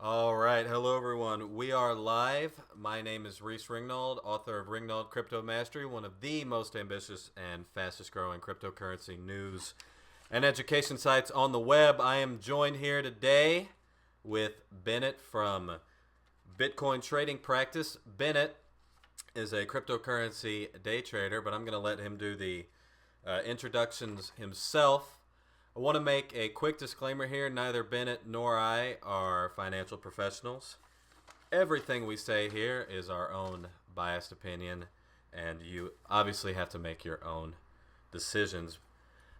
All right, hello everyone. We are live. My name is Reece Ringnald, author of Ringnald Crypto Mastery, one of the most ambitious and fastest growing cryptocurrency news and education sites on the web. I am joined here today with Bennett from Bitcoin Trading Practice. Bennett is a cryptocurrency day trader, but I'm going to let him do the introductions himself. I want to make a quick disclaimer here. Neither Bennett nor I are financial professionals. Everything we say here is our own biased opinion, and you obviously have to make your own decisions.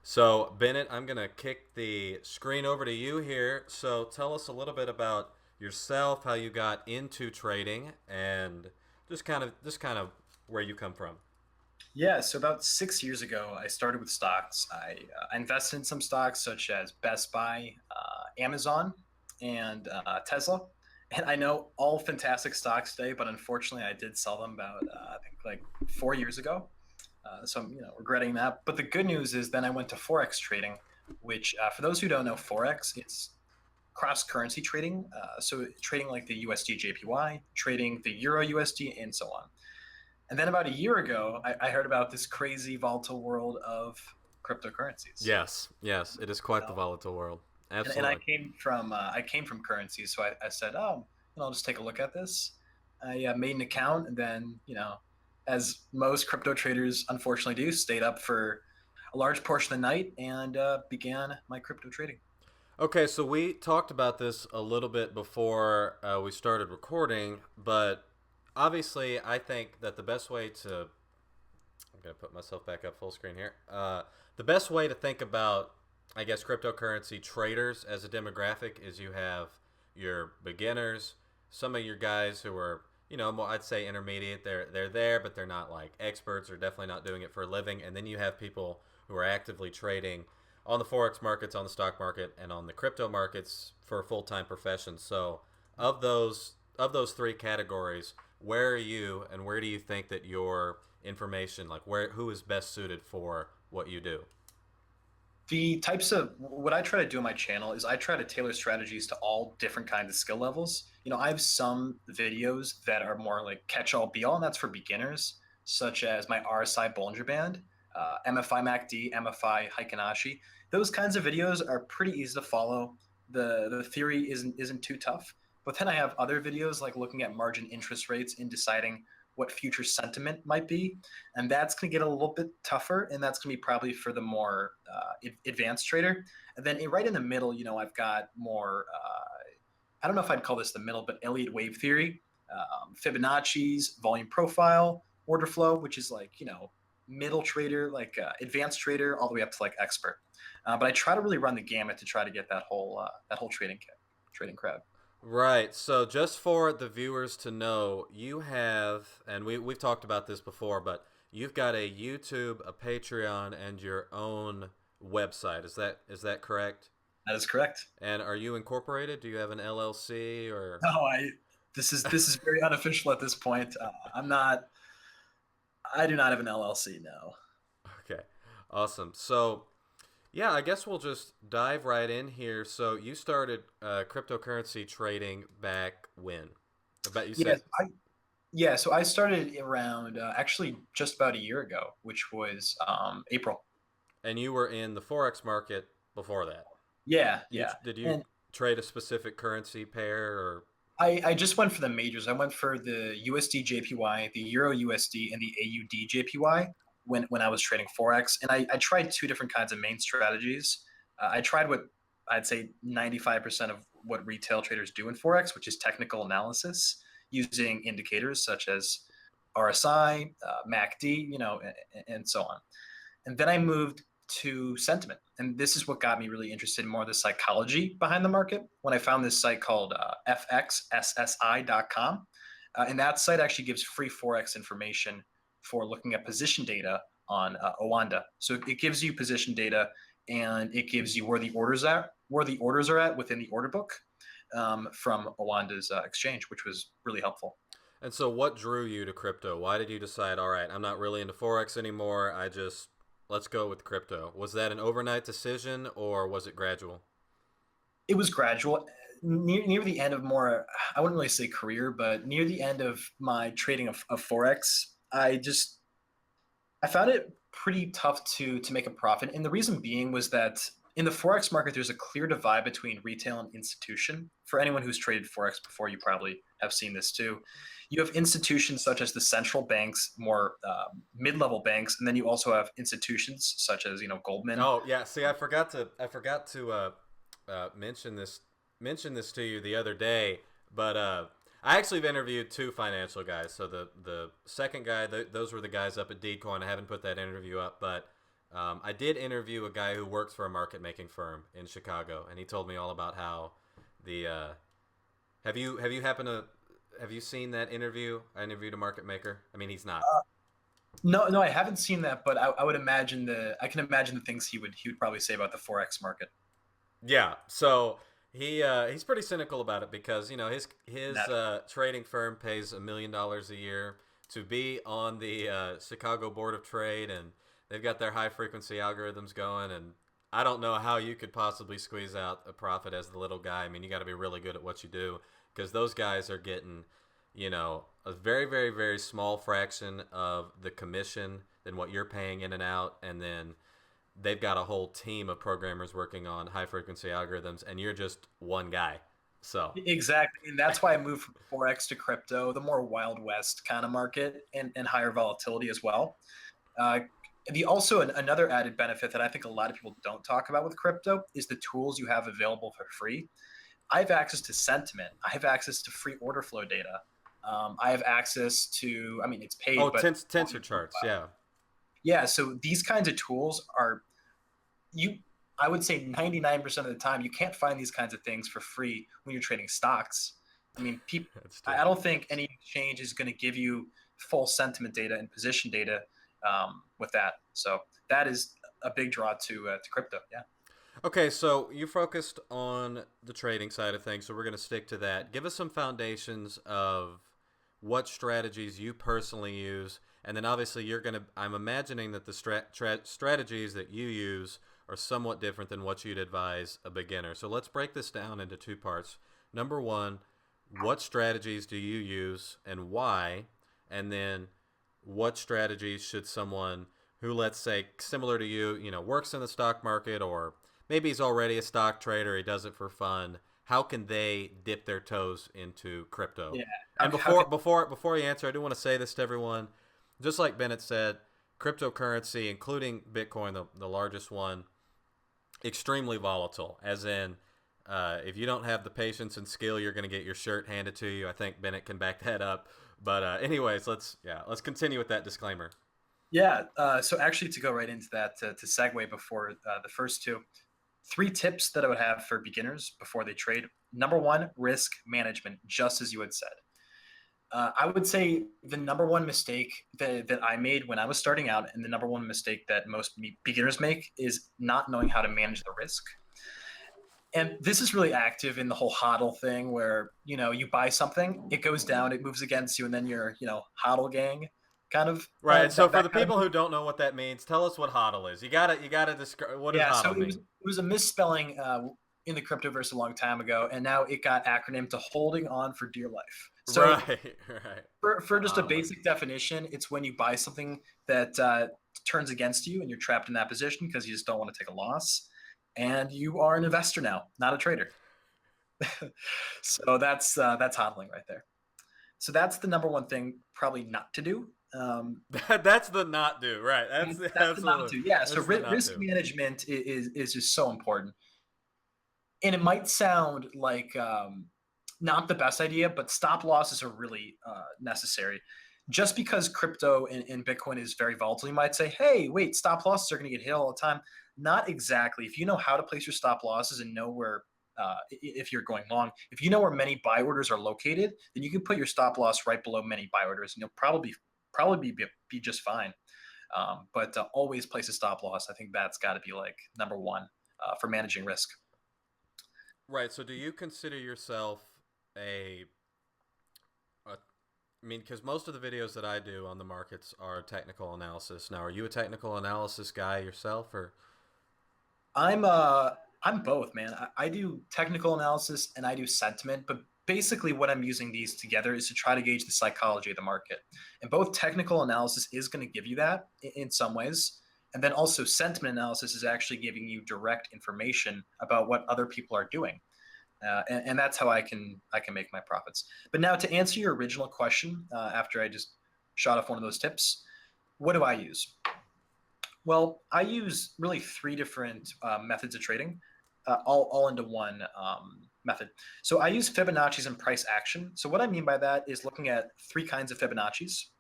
So, Bennett, I'm going to kick the screen over to you here. So, tell us a little bit about yourself, how you got into trading, and just kind of where you come from. Yeah, so about 6 years ago, I started with stocks. I invested in some stocks such as Best Buy, Amazon, and Tesla. And I know all fantastic stocks today, but unfortunately, I did sell them about I think like 4 years ago. So I'm regretting that. But the good news is then I went to forex trading, which for those who don't know, forex it's cross currency trading. So trading like the USD JPY, trading the Euro USD, and so on. And then about a year ago, I heard about this crazy volatile world of cryptocurrencies. Yes, yes, it is You quite the know, volatile world. and Absolutely. I came from currencies, so I said, oh, I'll just take a look at this. I made an account, and then as most crypto traders unfortunately do, stayed up for a large portion of the night and began my crypto trading. Okay, so we talked about this a little bit before we started recording, but obviously, I think that the best way to I'm going to put myself back up full screen here. The best way to think about, I guess, cryptocurrency traders as a demographic is you have your beginners, some of your guys who are, more, I'd say intermediate. They're there, but they're not like experts or definitely not doing it for a living. And then you have people who are actively trading on the forex markets, on the stock market, and on the crypto markets for a full time profession. So of those three categories, where are you, and where do you think that your information, like who is best suited for what you do? The types of what I try to do on my channel is I try to tailor strategies to all different kinds of skill levels. I have some videos that are more like catch all be all, and that's for beginners, such as my RSI Bollinger Band, MFI MACD, MFI Heikin-Ashi. Those kinds of videos are pretty easy to follow. The theory isn't too tough. But then I have other videos like looking at margin interest rates and deciding what future sentiment might be, and that's going to get a little bit tougher, and that's going to be probably for the more advanced trader. And then right in the middle, I've got more. I don't know if I'd call this the middle, but Elliott wave theory, Fibonacci's volume profile, order flow, which is like middle trader, like advanced trader, all the way up to like expert. But I try to really run the gamut to try to get that whole trading crowd. Right. So just for the viewers to know, you have, and we've talked about this before, but you've got a YouTube, a Patreon, and your own website. Is that correct? That is correct. And are you incorporated? Do you have an LLC or? No, I. This is very unofficial at this point. I'm not. I do not have an LLC now. Okay. Awesome. So yeah, I guess we'll just dive right in here. So you started cryptocurrency trading back when? About you Yeah, said, so I started around actually just about a year ago, which was April. and you were in the forex market before that. Yeah, You yeah. did you And trade a specific currency pair or? I just went for the majors. I went for the USD JPY, the Euro USD, and the AUD JPY when I was trading Forex. And I tried two different kinds of main strategies. I tried what I'd say 95% of what retail traders do in Forex, which is technical analysis using indicators such as RSI, MACD, and so on. And then I moved to sentiment. And this is what got me really interested in more of the psychology behind the market when I found this site called fxssi.com. And that site actually gives free Forex information for looking at position data on Owanda. So it gives you position data and it gives you where the orders are at within the order book from Owanda's exchange, which was really helpful. And so what drew you to crypto? Why did you decide, all right, I'm not really into forex anymore. Let's go with crypto. Was that an overnight decision or was it gradual? It was gradual. near the end of more, I wouldn't really say career, but near the end of my trading of forex, I found it pretty tough to make a profit, and the reason being was that in the forex market, there's a clear divide between retail and institution. For anyone who's traded forex before, you probably have seen this too. You have institutions such as the central banks, more mid-level banks, and then you also have institutions such as Goldman. Oh yeah, see, I forgot to mention this to you the other day, but I actually have interviewed two financial guys. So the second guy, those were the guys up at Decoin. I haven't put that interview up, but I did interview a guy who works for a market making firm in Chicago, and he told me all about how the have you seen that interview? I interviewed a market maker. I mean, he's not. No, no, I haven't seen that, but I would imagine I can imagine the things he would probably say about the forex market. Yeah, so he's pretty cynical about it because his Naturally. trading firm pays $1 million a year to be on the Chicago Board of Trade, and they've got their high frequency algorithms going, and I don't know how you could possibly squeeze out a profit as the little guy. I mean, you got to be really good at what you do because those guys are getting a very very very small fraction of the commission than what you're paying in and out, and then they've got a whole team of programmers working on high frequency algorithms, and you're just one guy. So, Exactly. And that's why I moved from forex to crypto, the more wild west kind of market and higher volatility as well. Uh, the also another added benefit that I think a lot of people don't talk about with crypto is the tools you have available for free. I have access to sentiment. I have access to free order flow data. I have access to, I mean, it's paid, oh, but tensor charts, yeah. yeah. So these kinds of tools are you. I would say 99% of the time you can't find these kinds of things for free when you're trading stocks. I mean, people. That's I true. don't think any exchange is going to give you full sentiment data and position data with that. So that is a big draw to crypto. Yeah. Okay, so you focused on the trading side of things, so we're going to stick to that. Give us some foundations of what strategies you personally use, and then obviously you're going to. I'm imagining that the strategies that you use are somewhat different than what you'd advise a beginner. So let's break this down into two parts. Number one, what strategies do you use and why? And then what strategies should someone who, let's say, similar to you, works in the stock market, or maybe he's already a stock trader, he does it for fun. How can they dip their toes into crypto? Yeah. And How can before you answer, I do want to say this to everyone. Just like Bennett said, cryptocurrency, including Bitcoin, the largest one, extremely volatile. As in, if you don't have the patience and skill, you're going to get your shirt handed to you. I think Bennett can back that up. But anyways, let's continue with that disclaimer. Yeah. So actually, to go right into that, to segue before the first two, three tips that I would have for beginners before they trade. Number one, risk management, just as you had said. I would say the number one mistake that I made when I was starting out, and the number one mistake that most beginners make, is not knowing how to manage the risk. And this is really active in the whole hodl thing where, you buy something, it goes down, it moves against you, and then you're, hodl gang kind of Right. And so for that the kind of. people who don't know what that means, tell us what hodl is. You gotta describe what does Yeah, so hodl mean? it was a misspelling in the cryptoverse a long time ago, and now it got acronymed to holding on for dear life. So Right. Right. for just a Hodling. basic definition, it's when you buy something that turns against you and you're trapped in that position because you just don't want to take a loss, and you are an investor now, not a trader. So that's hodling right there. So that's the number one thing probably not to do. That's the not do. Right. That's the That's the not absolute. to. Yeah. So That's the not risk do. management is just so important, and it might sound like not the best idea, but stop losses are really necessary. Just because crypto and Bitcoin is very volatile, you might say, "Hey, wait, stop losses are going to get hit all the time." Not exactly. If you know how to place your stop losses and know where, if you're going long, if you know where many buy orders are located, then you can put your stop loss right below many buy orders, and you'll probably be just fine. But always place a stop loss. I think that's got to be like number one for managing risk. Right. So do you consider yourself a I mean, because most of the videos that I do on the markets are technical analysis. Now, are you a technical analysis guy yourself, or? I'm I'm both, man. I do technical analysis and I do sentiment, but basically what I'm using these together is to try to gauge the psychology of the market. And both technical analysis is going to give you that in some ways. And then also sentiment analysis is actually giving you direct information about what other people are doing. And that's how I can make my profits. But now to answer your original question, after I just shot off one of those tips, what do I use? Well, I use really three different methods of trading, all into one method. So I use Fibonacci's and price action. So what I mean by that is looking at three kinds of Fibonacci's.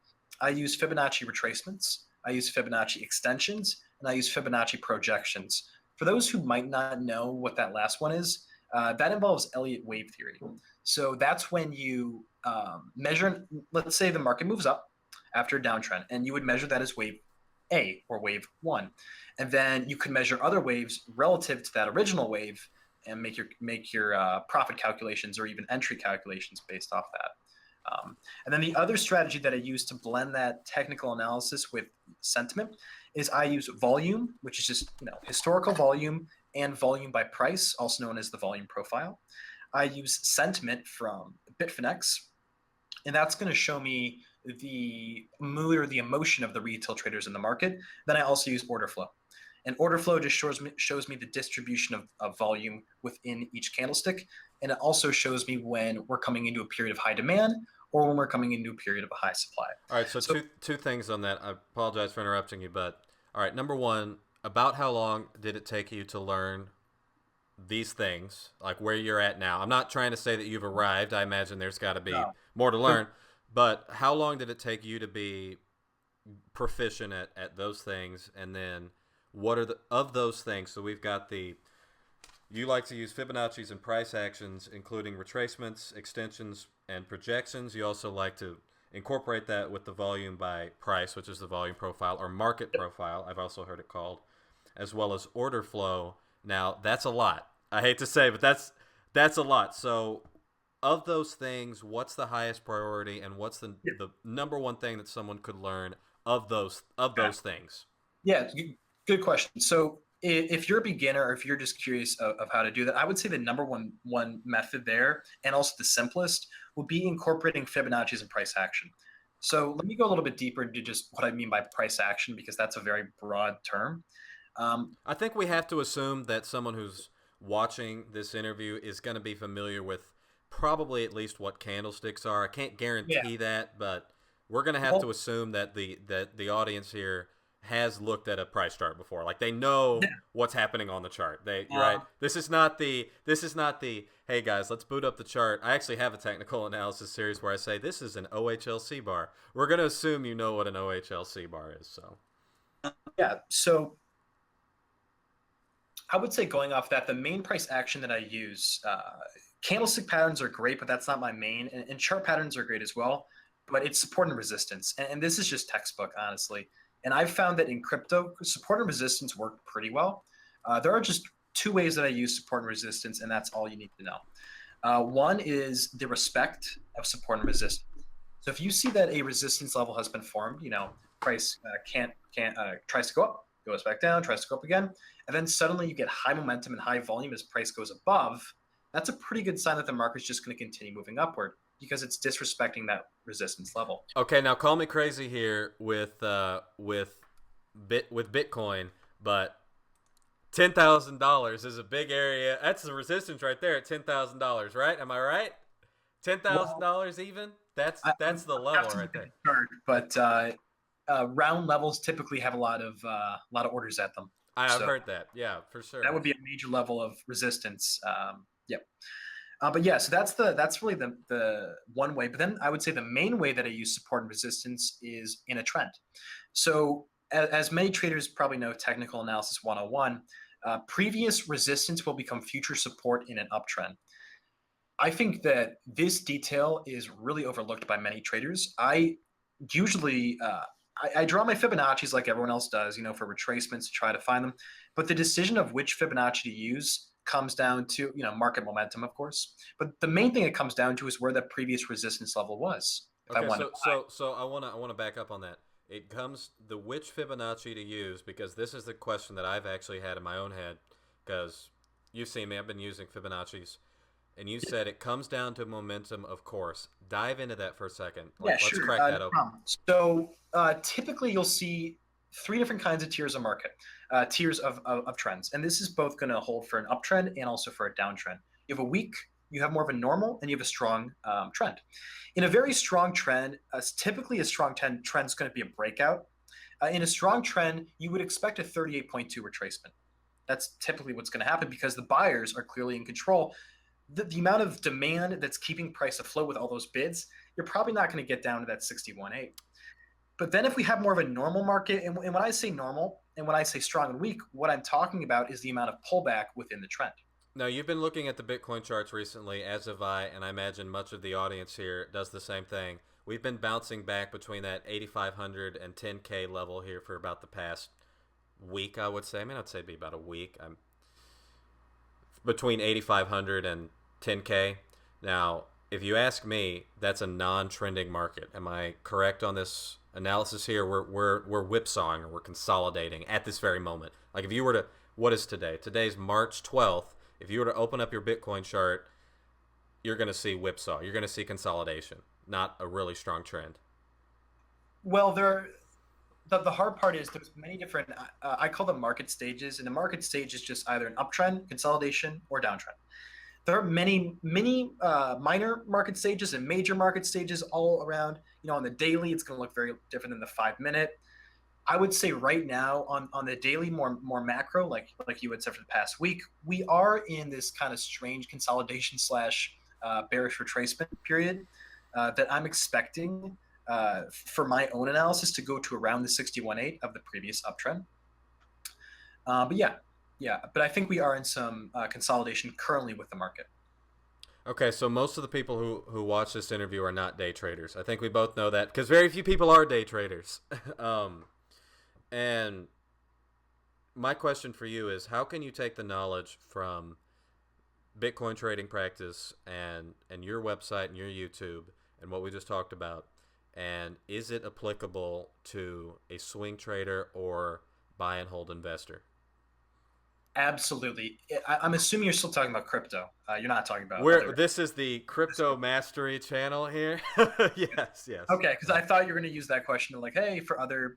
I use Fibonacci retracements, I use Fibonacci extensions, and I use Fibonacci projections. For those who might not know what that last one is, that involves Elliott wave theory. So that's when you measure, let's say the market moves up after a downtrend, and you would measure that as wave A or wave one. And then you could measure other waves relative to that original wave and make your profit calculations or even entry calculations based off that. And then the other strategy that I use to blend that technical analysis with sentiment is I use volume, which is just historical volume and volume by price, also known as the volume profile. I use sentiment from Bitfinex, and that's going to show me the mood or the emotion of the retail traders in the market. Then I also use order flow. And order flow just shows me the distribution of volume within each candlestick. And it also shows me when we're coming into a period of high demand or when we're coming into a period of a high supply. All right, so So two things on that. I apologize for interrupting you, but all right, number one, about how long did it take you to learn these things, like where you're at now? I'm not trying to say that you've arrived. I imagine there's got to be uh, more to learn, but how long did it take you to be proficient at those things? And then what are the of those things? So we've got the you like to use Fibonacci's and price actions, including retracements, extensions, and projections. You also like to incorporate that with the volume by price, which is the volume profile or market profile. I've also heard it called, as well as order flow. Now that's a lot. I hate to say, but that's a lot. So of those things, what's the highest priority, and what's the number one thing that someone could learn of those things? yeah, good question. So if you're a beginner or if you're just curious of how to do that, I would say the number one method there, and also the simplest, would be incorporating Fibonacci's and price action. So let me go a little bit deeper into just what I mean by price action because that's a very broad term. Um, I think we have to assume that someone who's watching this interview is going to be familiar with probably at least what candlesticks are. I can't yeah. guarantee that, but we're going to have to Well, assume that the audience here has looked at a price chart before. Like they know yeah. what's happening on the chart. You're right. Um, This is not the hey guys, let's boot up the chart. I actually have a technical analysis series where I say this is an OHLC bar. We're going to assume you know what an OHLC bar is, so yeah. So I would say going off that, the main price action that I use, candlestick patterns are great, but that's not my main. And chart patterns are great as well, but it's support and resistance. And this is just textbook, honestly. And I've found that in crypto, support and resistance work pretty well. There are just two ways that I use support and resistance, and that's all you need to know. One is the respect of support and resistance. So if you see that a resistance level has been formed, price can't tries to go up, goes back down, tries to go up again, and then suddenly you get high momentum and high volume as price goes above. That's a pretty good sign that the market's just going to continue moving upward because it's disrespecting that resistance level. okay, now call me crazy here with Bitcoin, but $10,000 is a big area. That's the resistance right there at $10,000, right? Am I right? Ten thousand Well, dollars even. That's I'm that's the have level to right look at there. the chart, but round levels typically have a lot of orders at them. I've So heard that. Yeah, for that sure. would be a major level of resistance. Yep. But yeah, so that's really the one way. But then I would say the main way that I use support and resistance is in a trend. So as many traders probably know, technical analysis 101, previous resistance will become future support in an uptrend. I think that this detail is really overlooked by many traders. I usually I draw my Fibonacci's like everyone else does, for retracements to try to find them. But the decision of which Fibonacci to use comes down to market momentum, of course. But the main thing it comes down to is where the previous resistance level was. If I Okay, want to so buy, I wanna back up on that. It comes the which Fibonacci to use because this is the question that I've actually had in my own head because You've seen me. I've been using Fibonacci's, and you said it comes down to momentum, of course. Dive into that for a second. Yeah, Let's sure. crack No that open. problem. So typically you'll see three different kinds of tiers of market, tiers of trends. And this is both going to hold for an uptrend and also for a downtrend. You have a weak, you have more of a normal, and you have a strong trend. In a very strong trend, typically a strong trend is going to be a breakout. In a strong trend, you would expect a 38.2 retracement. That's typically what's going to happen because the buyers are clearly in control. The amount of demand that's keeping price afloat with all those bids, you're probably not going to get down to that 61.8. But then if we have more of a normal market, and when I say normal and when I say strong and weak, what I'm talking about is the amount of pullback within the trend. Now, you've been looking at the Bitcoin charts recently, as have I, and I imagine much of the audience here does the same thing. We've been bouncing back between that 8,500 and 10K level here for about the past week, I would say. I mean, I'd say it'd be about a week. I'm between 8,500 and 10K. Now, if you ask me, that's a non-trending market. Am I correct on this analysis here? We're whipsawing or we're consolidating at this very moment. Like if you were to, what is today? Today's March 12th. If you were to open up your Bitcoin chart, you're going to see whipsaw. You're going to see consolidation, not a really strong trend. Well, the hard part is there's many different, I call them market stages. And the market stage is just either an uptrend, consolidation, or downtrend. There are many minor market stages and major market stages all around. On the daily, it's going to look very different than the 5 minute. I would say right now on the daily, more macro, like you had said for the past week, we are in this kind of strange consolidation slash bearish retracement period that I'm expecting for my own analysis to go to around the 61.8 of the previous uptrend. But yeah, but I think we are in some consolidation currently with the market. Okay, so most of the people who watch this interview are not day traders. I think we both know that because very few people are day traders. And my question for you is, how can you take the knowledge from Bitcoin trading practice and your website and your YouTube and what we just talked about, and is it applicable to a swing trader or buy and hold investor? Absolutely. I'm assuming you're still talking about crypto. You're not talking about Where other. this is the crypto mastery channel here. Yes, yes. Okay, because I thought you were going to use that question to like, hey, for other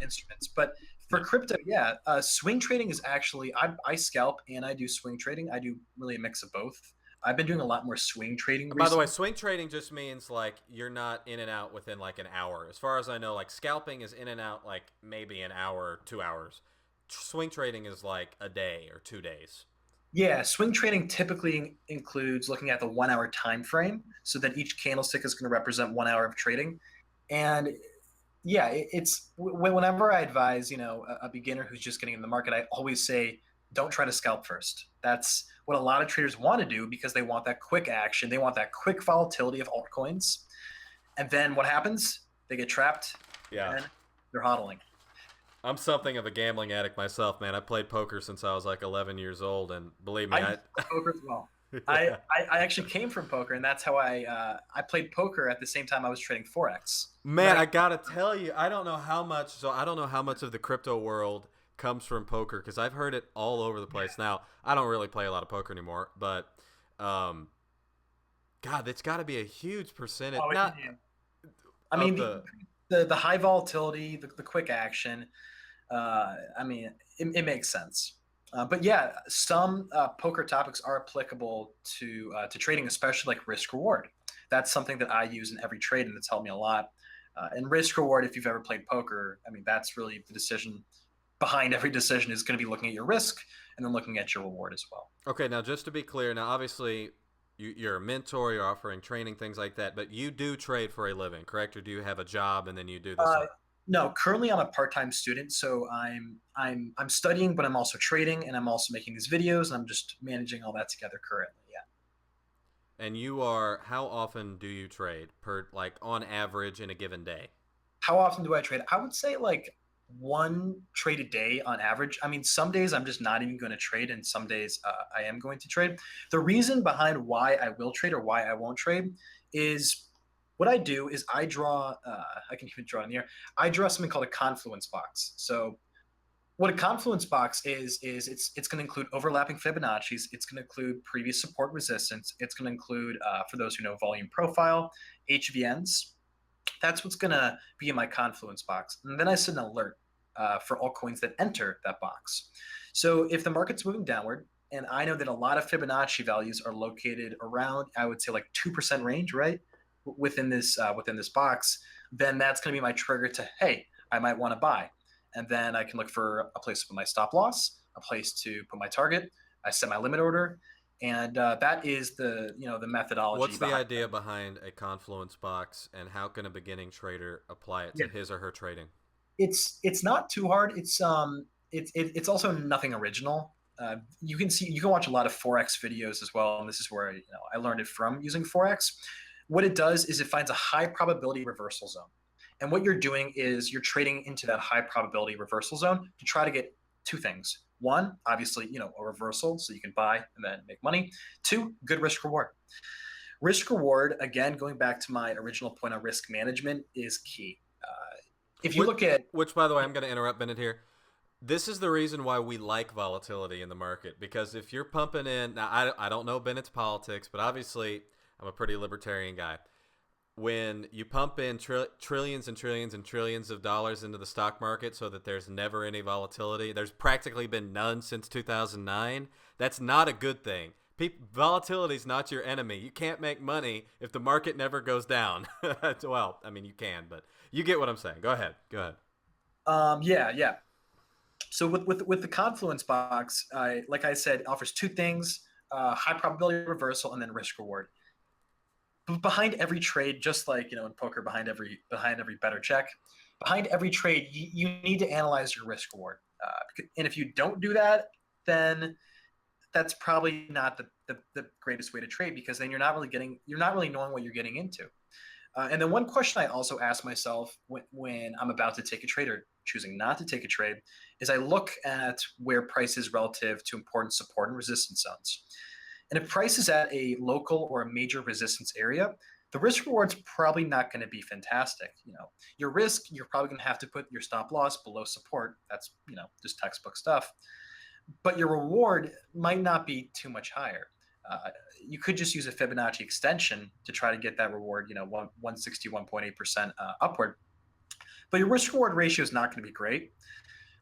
instruments. But for No. crypto, yeah, swing trading is actually I scalp and I do swing trading. I do really a mix of both. I've been doing a lot more swing trading By the way, recently. swing trading just means like you're not in and out within like an hour. As far as I know, like scalping is in and out like maybe an hour, 2 hours. Swing trading is like a day or 2 days. Yeah, swing trading typically includes looking at the 1 hour time frame, so that each candlestick is going to represent 1 hour of trading. And yeah, it's whenever I advise, a beginner who's just getting in the market, I always say, don't try to scalp first. That's what a lot of traders want to do because they want that quick action. They want that quick volatility of altcoins. And then what happens? They get trapped Yeah. and they're hodling. I'm something of a gambling addict myself, man. I played poker since I was like 11 years old, and believe me, I used to play poker as well. I actually came from poker, and that's how I played poker at the same time I was trading forex. And then Man, I gotta tell you, I don't know how much. So I don't know how much of the crypto world comes from poker because I've heard it all over the place. Now I don't really play a lot of poker anymore, but um, God, it's got to be a huge percentage. oh, Not I of mean the. the high volatility, the quick action. I mean, it makes sense. But yeah, some poker topics are applicable to trading, especially like risk reward. That's something that I use in every trade, and it's helped me a lot. And risk reward, if you've ever played poker, I mean, that's really the decision behind every decision is going to be looking at your risk and then looking at your reward as well. Okay, now just to be clear, now obviously you're a mentor, you're offering training, things like that, but you do trade for a living, correct? Or do you have a job and then you do this? Uh, no, currently I'm a part-time student, so I'm studying, but I'm also trading, and I'm also making these videos, and I'm just managing all that together currently. Yeah. And you are, how often do you trade per, like on average in a given day? How often do I trade? I would say like one trade a day on average. I mean, some days I'm just not even going to trade, and some days I am going to trade. The reason behind why I will trade or why I won't trade is what I do is I draw. I can even draw in here. I draw something called a confluence box. So what a confluence box is it's going to include overlapping Fibonacci's. It's going to include previous support resistance. It's going to include, for those who know volume profile, HVNs. That's what's going to be in my confluence box. And then I set an alert for all coins that enter that box. So if the market's moving downward, and I know that a lot of Fibonacci values are located around, I would say like 2% range, right, within this box, then that's going to be my trigger to, hey, I might want to buy. And then I can look for a place to put my stop loss, a place to put my target. I set my limit order, and that is the methodology What's the behind idea it. behind a confluence box, and how can a beginning trader apply it Yeah, to his or her trading? it's not too hard. It's also nothing original. You can watch a lot of forex videos as well, and this is where I learned it from using forex. What it does is it finds a high probability reversal zone, and what you're doing is you're trading into that high probability reversal zone to try to get two things. One, obviously, a reversal so you can buy and then make money. Two, good risk reward. Risk reward, again, going back to my original point on risk management, is key. If you Which, look at which, by the way, I'm going to interrupt Bennett here. This is the reason why we like volatility in the market, because if you're pumping in, now I don't know Bennett's politics, but obviously I'm a pretty libertarian guy. When you pump in trillions and trillions and trillions of dollars into the stock market so that there's never any volatility, there's practically been none since 2009. That's not a good thing. Volatility is not your enemy. You can't make money if the market never goes down. Well, I mean, you can, but you get what I'm saying. Go ahead. Go ahead. yeah. So with the confluence box, like I said, it offers two things: high probability reversal and then risk reward. But behind every trade, just like in poker, behind every better check, behind every trade, you need to analyze your risk reward. And if you don't do that, then that's probably not the greatest way to trade, because then you're not really knowing what you're getting into. And then one question I also ask myself when I'm about to take a trade or choosing not to take a trade is I look at where price is relative to important support and resistance zones. And if price is at a local or a major resistance area, the risk reward's probably not going to be fantastic. Your risk, you're probably going to have to put your stop loss below support. That's just textbook stuff. But your reward might not be too much higher. You could just use a Fibonacci extension to try to get that reward, 161.8% upward. But your risk reward ratio is not going to be great.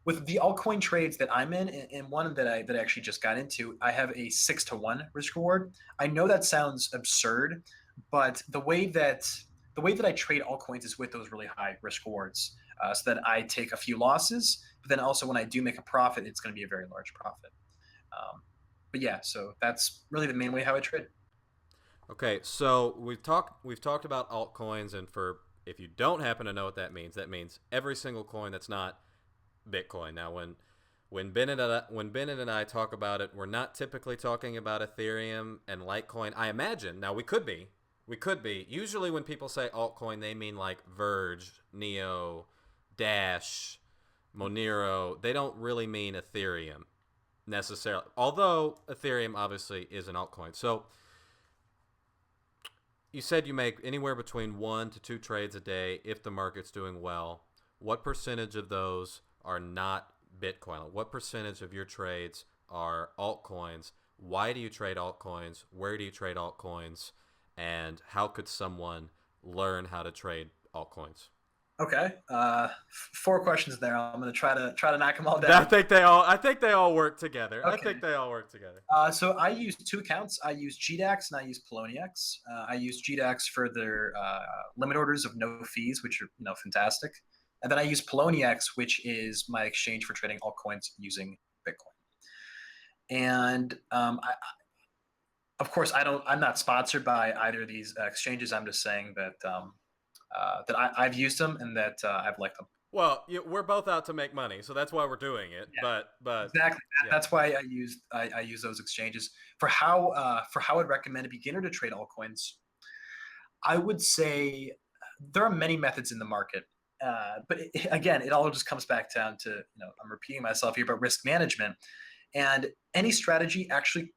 With the altcoin trades that I'm in, and one that I actually just got into, I have a 6-to-1 risk reward. I know that sounds absurd, but the way that I trade altcoins is with those really high risk rewards, so that I take a few losses, but then also when I do make a profit, it's going to be a very large profit. But yeah, so that's really the main way how I trade. Okay, so we've talked about altcoins, and for if you don't happen to know what that means every single coin that's not Bitcoin. Now, when Bennett and I talk about it, we're not typically talking about Ethereum and Litecoin. I imagine. Now, we could be. We could be. Usually, when people say altcoin, they mean like Verge, Neo, Dash, Monero. They don't really mean Ethereum necessarily. Although Ethereum obviously is an altcoin. So you said you make anywhere between 1 to 2 trades a day if the market's doing well. What percentage of those are not Bitcoin? What percentage of your trades are altcoins? Why do you trade altcoins? Where do you trade altcoins? And how could someone learn how to trade altcoins? Okay, four questions there. I'm going to try to knock them all I down. think they all. I think they all work together. I Okay. think they all work together. So I use two accounts. I use GDAX and I use Poloniex. I use GDAX for their limit orders of no fees, which are fantastic. And then I use Poloniex, which is my exchange for trading altcoins using Bitcoin. And of course, I'm not sponsored by either of these exchanges. I'm just saying that I've used them and that I've liked them. Well, we're both out to make money, so that's why we're doing it. Yeah, But exactly. yeah. That's why I use those exchanges for how I'd recommend a beginner to trade altcoins. I would say there are many methods in the market, but again, it all just comes back down to I'm repeating myself here, but risk management. And any strategy actually,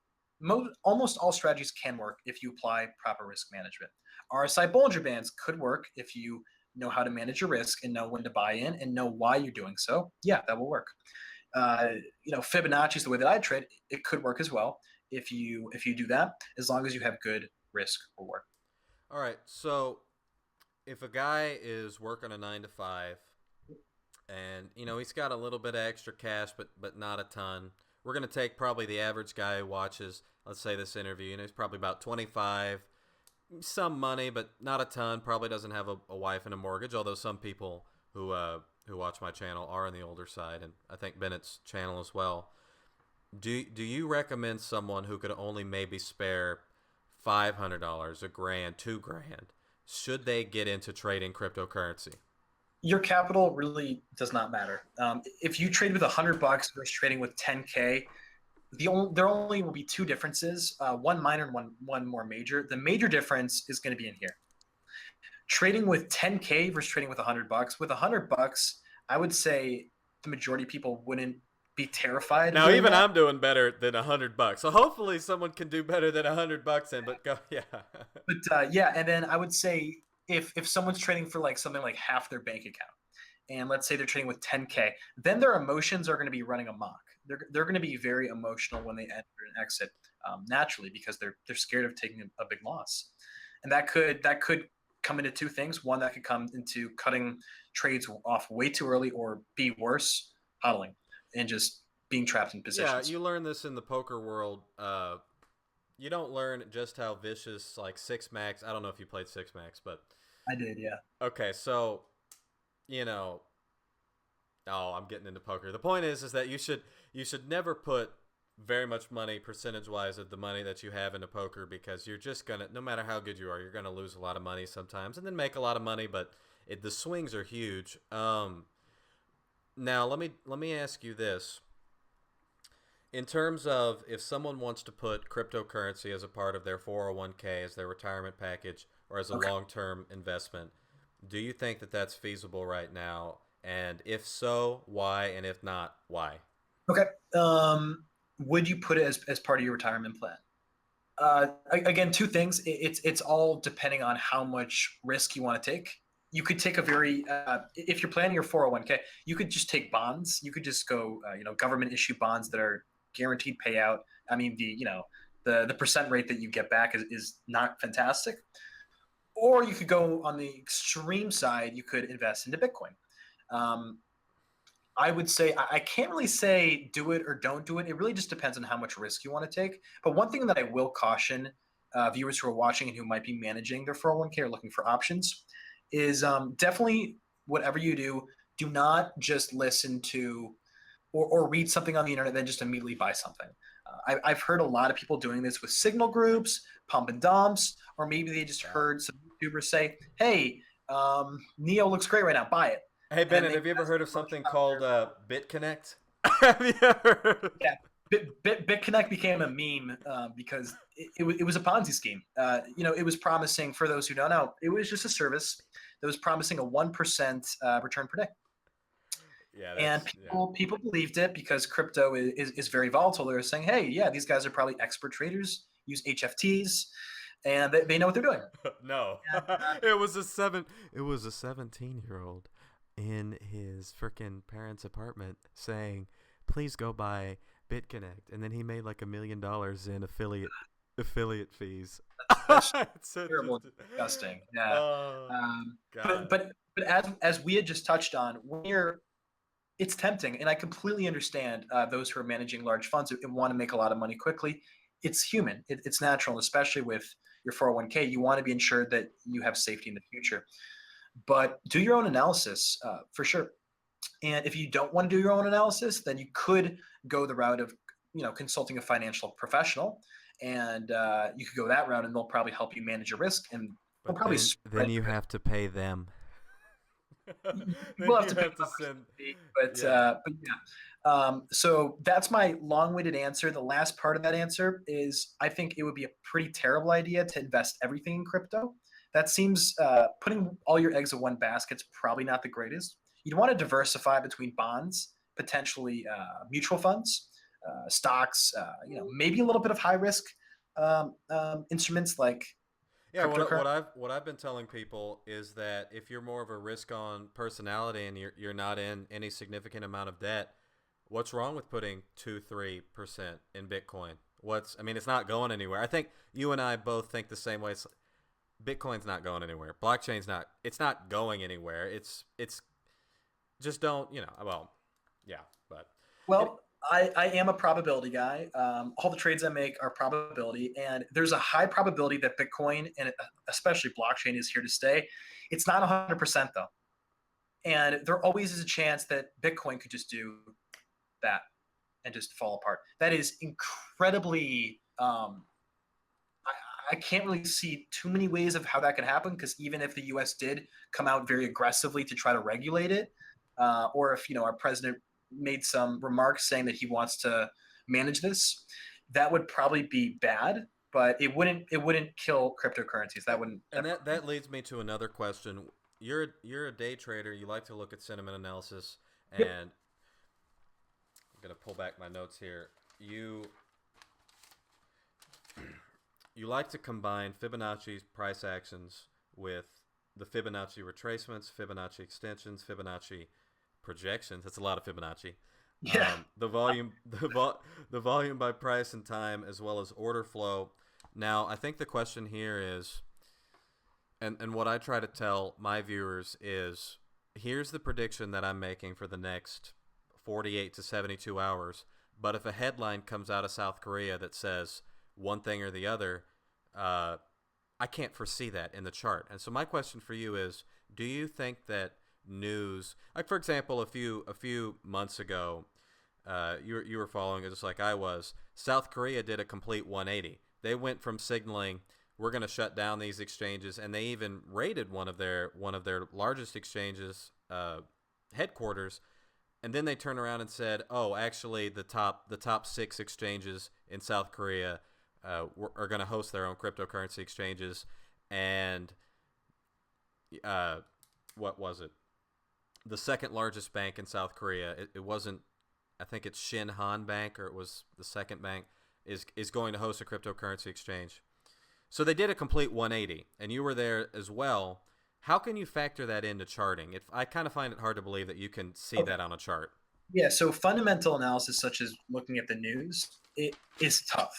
almost all strategies can work if you apply proper risk management. RSI Bollinger Bands could work if you know how to manage your risk and know when to buy in and know why you're doing so. Yeah, that will work. uh, Fibonacci is the way that I trade. It could work as well if you do that, as long as you have good risk reward. All right. So if a guy is working a 9 to 5, and he's got a little bit of extra cash, but not a ton. We're gonna take probably the average guy who watches, let's say, this interview. He's probably about 25, some money, but not a ton. Probably doesn't have a wife and a mortgage. Although some people who watch my channel are on the older side, and I think Bennett's channel as well. Do you recommend someone who could only maybe spare $500, a grand, 2 grand? Should they get into trading cryptocurrency? Your capital really does not matter. If you trade with $100 versus trading with 10K, there only will be two differences, one minor and one more major. The major difference is going to be in here. Trading with 10K versus trading with $100. With $100, I would say the majority of people wouldn't be terrified. Now even that. I'm doing better than $100, so hopefully someone can do better than $100. Then, but go, yeah. But yeah, and then I would say if someone's trading for like something like half their bank account, and let's say they're trading with 10K, then their emotions are going to be running amok. They're going to be very emotional when they enter and exit, naturally, because they're scared of taking a big loss, and that could come into two things. One, that could come into cutting trades off way too early, or be worse, hodling and just being trapped in Yeah, positions. you learn this in the poker world. You don't learn just how vicious like six max. I don't know if you played six max, but I did, yeah. okay. So you know, oh, I'm getting into poker. The point is that you should never put very much money percentage wise of the money that you have into poker, because you're just gonna, no matter how good you are, you're gonna lose a lot of money sometimes and then make a lot of money, but the swings are huge. Now let me ask you this: in terms of if someone wants to put cryptocurrency as a part of their 401k, as their retirement package, or as a Okay. long-term investment, do you think that that's feasible right now? And if so, why? And if not, why? Okay. Would you put it as part of your retirement plan? Again, two things. It's all depending on how much risk you want to take. You could take a very if you're planning your 401k, you could just take bonds. You could just go government issue bonds that are guaranteed payout. I mean, the percent rate that you get back is not fantastic. Or you could go on the extreme side. You could invest into Bitcoin. Um, I would say I can't really say do it or don't do it. It really just depends on how much risk you want to take. But one thing that I will caution viewers who are watching and who might be managing their 401k or looking for options is definitely, whatever you do not just listen to or read something on the internet and then just immediately buy something. I've heard a lot of people doing this with signal groups, pump and dumps, or maybe they just Yeah. heard some YouTubers say, "Hey, Neo looks great right now, buy it." Hey And then Bennett, they have you ever invest heard a of bunch something out called there. BitConnect? Have you ever? Yeah, BitConnect became a meme because it was a Ponzi scheme. It was promising, for those who don't know, it was just a service that was promising a 1% return per day. Yeah, And yeah. people believed it because crypto is very volatile. They were saying, hey, yeah, these guys are probably expert traders, use HFTs, and they know what they're doing. No, And, it was a 17-year-old in his freaking parents' apartment saying, "Please go buy BitConnect," and then he made like $1 million in affiliate fees. that's It's a- terrible, disgusting. Yeah. oh Um, but God. but but as we had just touched on, it's tempting, and I completely understand those who are managing large funds and want to make a lot of money quickly. It's human. It's natural, especially with your 401k. You want to be ensured that you have safety in the future. But do your own analysis for sure. And if you don't want to do your own analysis, then you could go the route of consulting a financial professional, and you could go that route, and they'll probably help you manage your risk, and they'll But probably then spread you your risk. have to pay them. You Then will have you to pay have to a send. fee, Yeah. but yeah. So that's my long-winded answer. The last part of that answer is I think it would be a pretty terrible idea to invest everything in crypto. That seems putting all your eggs in one basket's probably not the greatest. You'd want to diversify between bonds, potentially mutual funds, stocks, maybe a little bit of high risk instruments like Yeah, cryptocurrency. what I've been telling people is that if you're more of a risk on personality and you're not in any significant amount of debt, What's wrong with putting 2-3% in Bitcoin? I mean, it's not going anywhere. I think you and I both think the same way. Bitcoin's not going anywhere. Blockchain's not. It's not going anywhere. It's just don't. Well, yeah, but Well, I am a probability guy. All the trades I make are probability, and there's a high probability that Bitcoin and especially blockchain is here to stay. It's not 100% though, and there always is a chance that Bitcoin could just do that and just fall apart. That is incredibly. I can't really see too many ways of how that could happen because even if the U.S. did come out very aggressively to try to regulate it, or if our president made some remarks saying that he wants to manage this, that would probably be bad. But it wouldn't kill cryptocurrencies. That wouldn't. and that leads me to another question. You're a day trader. You like to look at sentiment analysis, and Yep. I'm gonna pull back my notes here. You like to combine Fibonacci's price actions with the Fibonacci retracements, Fibonacci extensions, Fibonacci projections. That's a lot of Fibonacci. Yeah. The volume, the volume by price and time, as well as order flow. Now, I think the question here is, and what I try to tell my viewers is, here's the prediction that I'm making for the next 48 to 72 hours. But if a headline comes out of South Korea that says one thing or the other, I can't foresee that in the chart. And so my question for you is, do you think that news, like for example, a few months ago, you were following it just like I was, South Korea did a complete 180. They went from signaling we're going to shut down these exchanges, and they even raided one of their largest exchanges headquarters. And then they turned around and said, "Oh, actually, the top 6 exchanges in South Korea are going to host their own cryptocurrency exchanges." And what was it? The second largest bank in South Korea. It wasn't. I think it's Shinhan Bank, or it was the second bank, is going to host a cryptocurrency exchange. So they did a complete 180, and you were there as well. How can you factor that into charting? I kind of find it hard to believe that you can see that on a chart. Yeah, so fundamental analysis, such as looking at the news, it is tough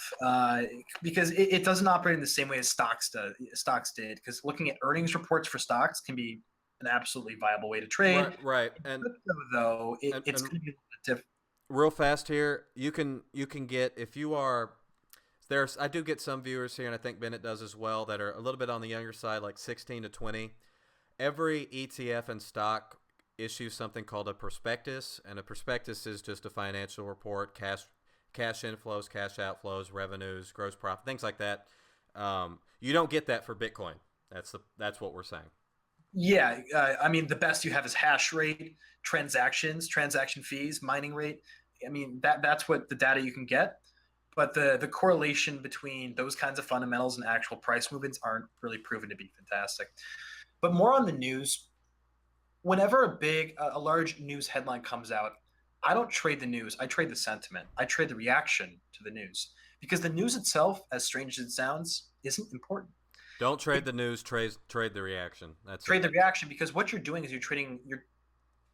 because it doesn't operate in the same way as stocks did. Because looking at earnings reports for stocks can be an absolutely viable way to trade. Right. In crypto, though, it's and going to be a little bit different. real fast here, you can get, if you are I do get some viewers here, and I think Bennett does as well, that are a little bit on the younger side, like 16 to 20. Every ETF and stock issues something called a prospectus, and a prospectus is just a financial report, cash inflows, cash outflows, revenues, gross profit, things like that. You don't get that for Bitcoin. That's what we're saying. Yeah, I mean, the best you have is hash rate, transactions, transaction fees, mining rate. I mean, that's what the data you can get. But the correlation between those kinds of fundamentals and actual price movements aren't really proven to be fantastic. But more on the news, whenever a large news headline comes out, I don't trade the news. I trade the sentiment. I trade the reaction to the news because the news itself, as strange as it sounds, isn't important. Don't trade the news. Trade the reaction. That's Trade it. the reaction because what you're doing is you're trading.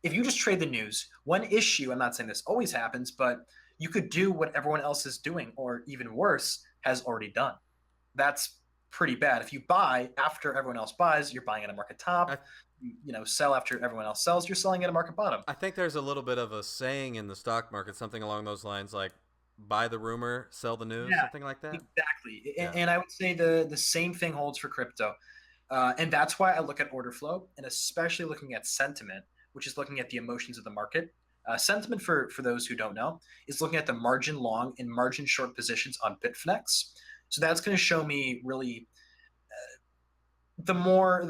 If you just trade the news, one issue. I'm not saying this always happens, but you could do what everyone else is doing, or even worse, has already done. That's pretty bad. If you buy after everyone else buys, you're buying at a market top. Sell after everyone else sells, you're selling at a market bottom. I think there's a little bit of a saying in the stock market, something along those lines, like buy the rumor, sell the news, Yeah, something like that. exactly. Yeah. And I would say the same thing holds for crypto. And that's why I look at order flow, and especially looking at sentiment, which is looking at the emotions of the market. Sentiment, for those who don't know, is looking at the margin long and margin short positions on Bitfinex. So that's going to show me really the more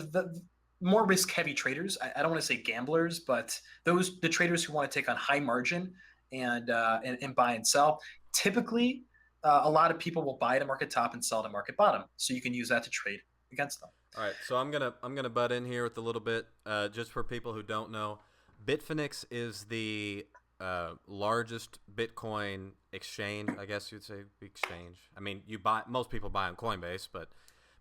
risk heavy traders. I don't want to say gamblers, but the traders who want to take on high margin and buy and sell. Typically, a lot of people will buy at a market top and sell at a market bottom. So you can use that to trade against them. All right, so I'm gonna butt in here with a little bit, just for people who don't know. Bitfinex is the largest Bitcoin exchange, I guess you'd say exchange. I mean, most people buy on Coinbase, but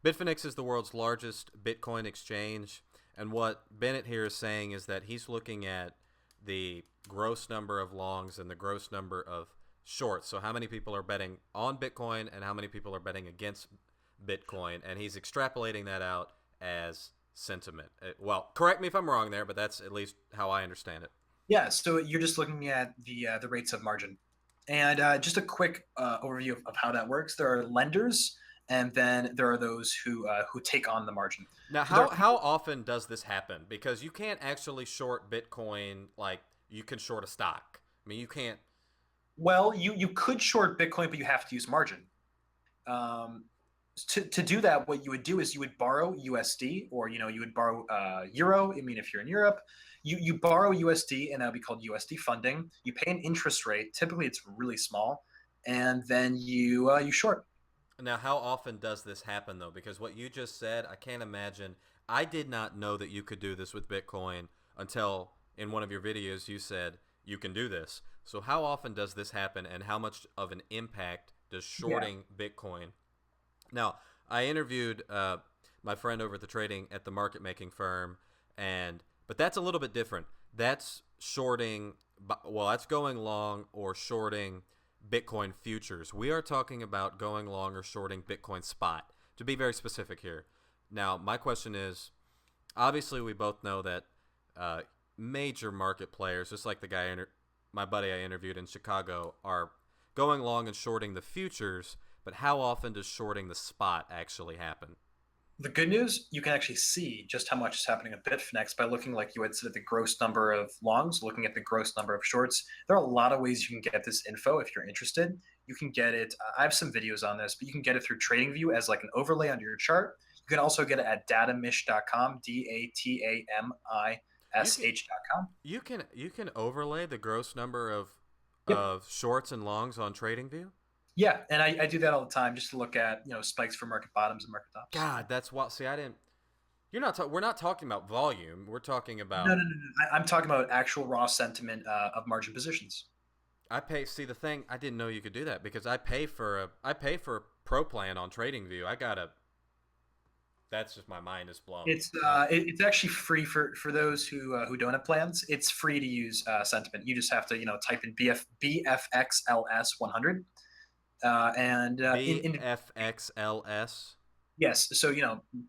Bitfinex is the world's largest Bitcoin exchange. And what Bennett here is saying is that he's looking at the gross number of longs and the gross number of shorts. So how many people are betting on Bitcoin and how many people are betting against Bitcoin, and he's extrapolating that out as sentiment. Well, correct me if I'm wrong there, but that's at least how I understand it. Yeah, so you're just looking at the rates of margin, and just a quick overview of how that works. There are lenders, and then there are those who take on the margin. Now, So there are how people. often does this happen? Because you can't actually short Bitcoin like you can short a stock. I mean, you can't. Well, you could short Bitcoin, but you have to use margin. Um, to do that, what you would do is you would borrow USD, or you would borrow Euro. I mean, if you're in Europe, you borrow USD, and that would be called USD funding. You pay an interest rate. Typically, it's really small, and then you short. Now, how often does this happen though? Because what you just said, I can't imagine. I did not know that you could do this with Bitcoin until in one of your videos you said you can do this. So how often does this happen, and how much of an impact does Yeah. shorting Bitcoin? Now, I interviewed my friend over at the trading at the market making firm, and but that's a little bit different. That's shorting. Well, that's going long or shorting Bitcoin futures. We are talking about going long or shorting Bitcoin spot. To be very specific here. Now, my question is: obviously, we both know that uh, major market players, just like the guy, my buddy I interviewed in Chicago, are going long and shorting the futures. But how often does shorting the spot actually happen? The good news, you can actually see just how much is happening at Bitfinex by looking, like you had said, at the gross number of longs, looking at the gross number of shorts. There are a lot of ways you can get this info if you're interested. You can get it. I have some videos on this, but you can get it through TradingView as like an overlay under your chart. You can also get it at datamish.com, You can datamish.com. you can overlay the gross number Yep. of shorts and longs on TradingView. Yeah, and I do that all the time just to look at spikes for market bottoms and market tops. God, that's what. See, I didn't. You're not. We're not talking about volume. We're talking No, about. no, no, no. I'm talking about actual raw sentiment of margin positions. I pay. See, the thing, I didn't know you could do that because I pay for a pro plan on TradingView. I gotta. That's just my mind is blown. It's actually free for those who don't have plans. It's free to use sentiment. You just have to type in BFXLS 100 and in BFXLS. yes. So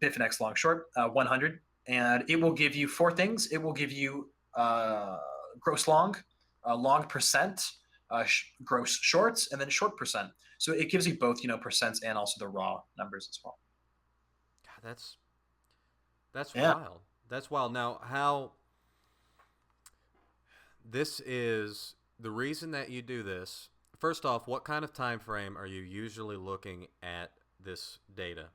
Bitfinex long short 100, and it will give you four things. It will give you gross long, long percent, gross shorts, and then short percent. So it gives you both percents and also the raw numbers as well. God, that's Yeah. wild. That's wild. Now, how this is the reason that you do this. First off, what kind of time frame are you usually looking at this data?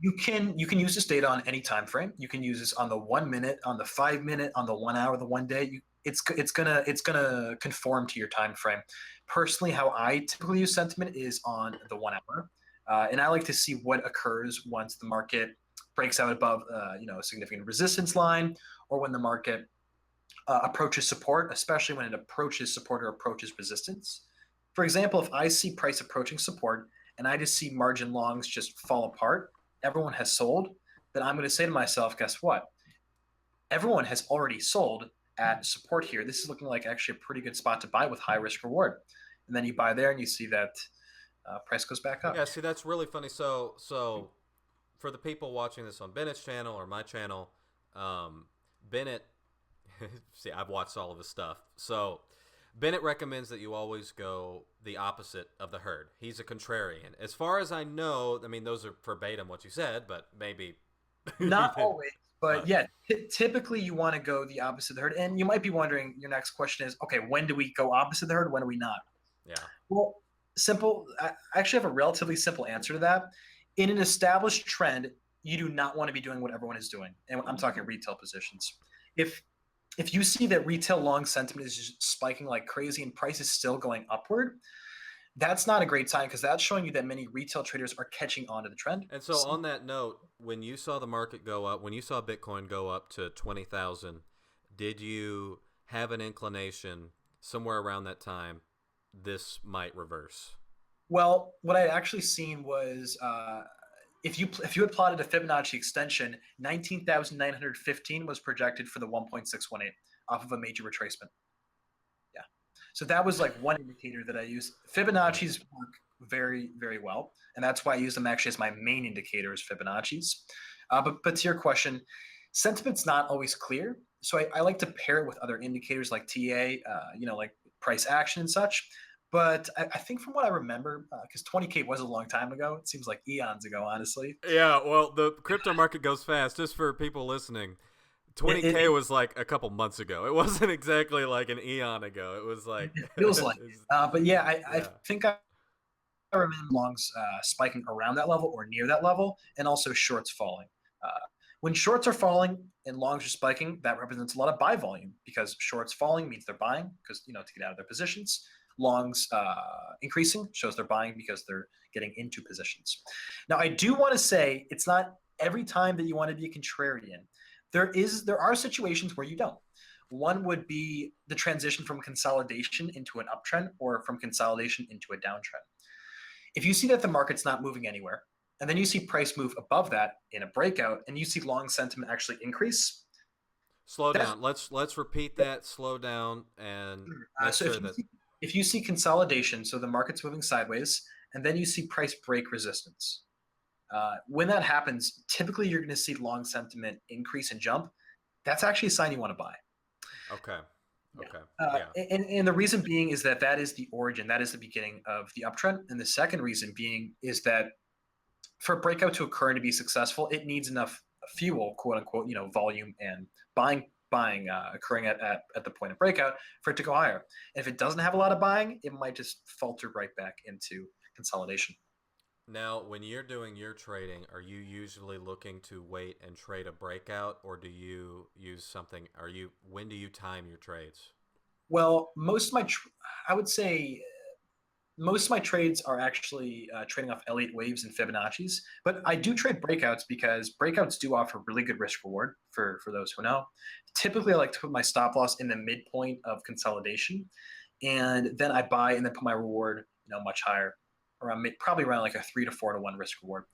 You can use this data on any time frame. You can use this on the 1 minute, on the 5 minute, on the 1 hour, the 1 day. It's gonna conform to your time frame. Personally, how I typically use sentiment is on the 1 hour, and I like to see what occurs once the market breaks out above a significant resistance line, or when the market approaches support, especially when it approaches support or approaches resistance. For example, if I see price approaching support and I just see margin longs just fall apart, everyone has sold, then I'm going to say to myself, guess what? Everyone has already sold at support here. This is looking like actually a pretty good spot to buy with high risk reward. And then you buy there and you see that price goes back up. Yeah, see, that's really funny. So for the people watching this on Bennett's channel or my channel, Bennett, see, I've watched all of his stuff. So Bennett recommends that you always go the opposite of the herd. He's a contrarian. As far as I know, I mean, those are verbatim what you said, but maybe you Not did. always, but yeah, typically you want to go the opposite of the herd. And you might be wondering, your next question is, okay, when do we go opposite of the herd? When do we not? Yeah. Well, simple. I actually have a relatively simple answer to that. In an established trend, you do not want to be doing what everyone is doing, and I'm talking retail positions. If if you see that retail long sentiment is just spiking like crazy and price is still going upward, that's not a great sign because that's showing you that many retail traders are catching on to the trend. And so on that note, when you saw the market go up, when you saw Bitcoin go up to 20,000, did you have an inclination somewhere around that time this might reverse? Well, what I had actually seen was if you had plotted a Fibonacci extension, 19,915 was projected for the 1.618 off of a major retracement. So that was like one indicator that I use. Fibonacci's work very, very well, and that's why I use them actually as my main indicators, Fibonacci's. But to your question, sentiment's not always clear. So I like to pair it with other indicators like TA, like price action and such. But I think from what I remember, because 20K was a long time ago, it seems like eons ago, honestly. Yeah, well, the crypto market goes fast. Just for people listening, It, it, 20K was like a couple months ago. It wasn't exactly like an eon ago. It was like, it feels like it. But yeah, I yeah. think I remember longs spiking around that level or near that level, and also shorts falling. Uh, when shorts are falling and longs are spiking, that represents a lot of buy volume because shorts falling means they're buying because to get out of their positions. Longs increasing shows they're buying because they're getting into positions. Now, I do want to say it's not every time that you want to be a contrarian. There are situations where you don't. One would be the transition from consolidation into an uptrend or from consolidation into a downtrend. If you see that the market's not moving anywhere, and then you see price move above that in a breakout, and you see long sentiment actually increase, Slow that's down. Let's repeat that. Slow down and make so sure that. if you see consolidation, so the market's moving sideways, and then you see price break resistance. When that happens, typically you're going to see long sentiment increase and jump. That's actually a sign you want to buy. Okay. Yeah. Okay. Yeah. And the reason being is that is the origin, that is the beginning of the uptrend. And the second reason being is that for a breakout to occur and to be successful, it needs enough fuel, quote unquote, volume and buying occurring at the point of breakout for it to go higher. And if it doesn't have a lot of buying, it might just falter right back into consolidation. Now, when you're doing your trading, are you usually looking to wait and trade a breakout, or do you use something? When do you time your trades? Well, I would say most of my trades are actually trading off Elliott waves and Fibonacci's, but I do trade breakouts because breakouts do offer really good risk reward for those who know. Typically, I like to put my stop loss in the midpoint of consolidation, and then I buy and then put my reward much higher, probably around like a 3 to 4 to 1 risk reward.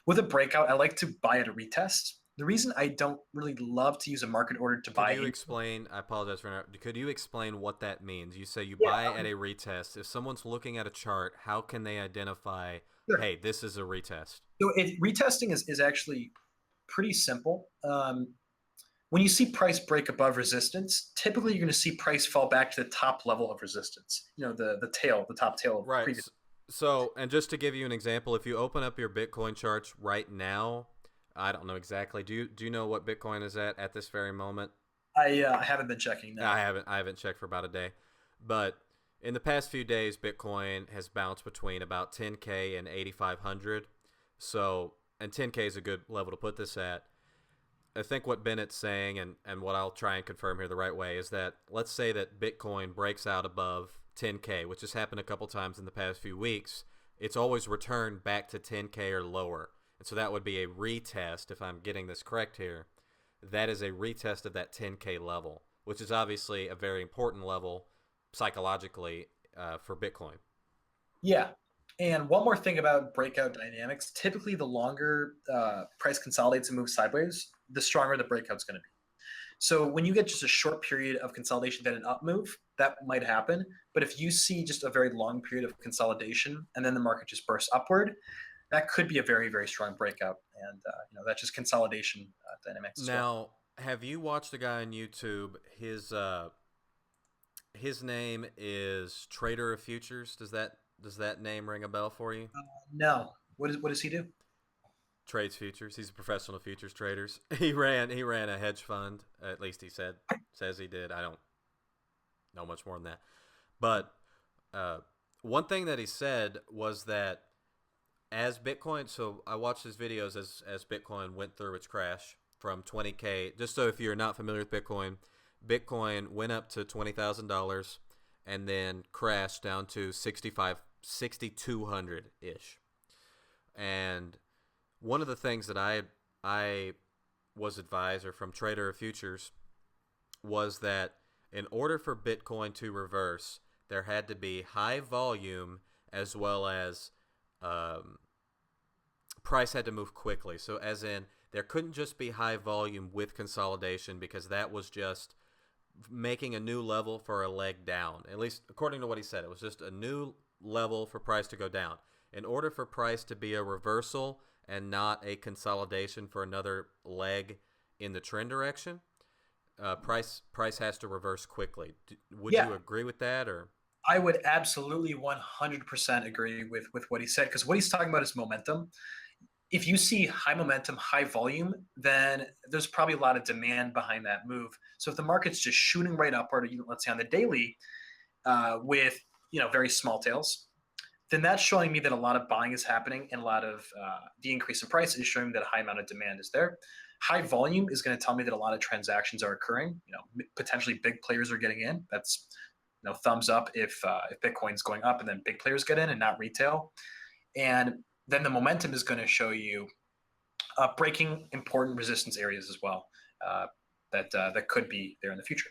With a breakout, I like to buy at a retest. The reason I don't really love to use a market order to Could buy you in, explain? I apologize for interrupting. Could you explain what that means? You say you yeah, buy at a retest. If someone's looking at a chart, how can they identify, sure. hey, this is a retest? So retesting is actually pretty simple. When you see price break above resistance, typically you're going to see price fall back to the top level of resistance. The top tail of Right. previous. So, and just to give you an example, if you open up your Bitcoin charts right now, I don't know exactly. Do you know what Bitcoin is at this very moment? I haven't been checking now. I haven't checked for about a day, but in the past few days, Bitcoin has bounced between about 10K and 8,500. So, and 10K is a good level to put this at. I think what Bennett's saying, and what I'll try and confirm here the right way, is that let's say that Bitcoin breaks out above 10K, which has happened a couple times in the past few weeks. It's always returned back to 10K or lower. And so that would be a retest, if I'm getting this correct here. That is a retest of that 10K level, which is obviously a very important level psychologically for Bitcoin. Yeah. And one more thing about breakout dynamics. Typically, the longer price consolidates and moves sideways, the stronger the breakout's going to be. So when you get just a short period of consolidation, then an up move, that might happen. But if you see just a very long period of consolidation and then the market just bursts upward, that could be a very, very strong breakout. And that's just consolidation dynamics as well. Now, have you watched a guy on YouTube? His name is Trader of Futures. Does that name ring a bell for you? No, what does he do? Trades futures. He's a professional futures traders. He ran a hedge fund. At least he says he did. I don't know much more than that. But one thing that he said was that as Bitcoin, so I watched his videos as Bitcoin went through its crash from 20K. Just so if you're not familiar with Bitcoin, Bitcoin went up to $20,000 and then crashed down to 6,200 ish. And one of the things that I was advisor from Trader of Futures was that in order for Bitcoin to reverse, there had to be high volume as well as price had to move quickly. So as in, there couldn't just be high volume with consolidation because that was just making a new level for a leg down. At least according to what he said, it was just a new level for price to go down. In order for price to be a reversal and not a consolidation for another leg in the trend direction, price has to reverse quickly. Would Yeah, you agree with that, or? I would absolutely 100% agree with what he said, because what he's talking about is momentum. If you see high momentum, high volume, then there's probably a lot of demand behind that move. So if the market's just shooting right upward, let's say on the daily, with very small tails, then that's showing me that a lot of buying is happening, and a lot of the increase in price is showing that a high amount of demand is there. High volume is going to tell me that a lot of transactions are occurring. Potentially big players are getting in. That's thumbs up if Bitcoin's going up, and then big players get in and not retail. And then the momentum is going to show you breaking important resistance areas as well, that could be there in the future.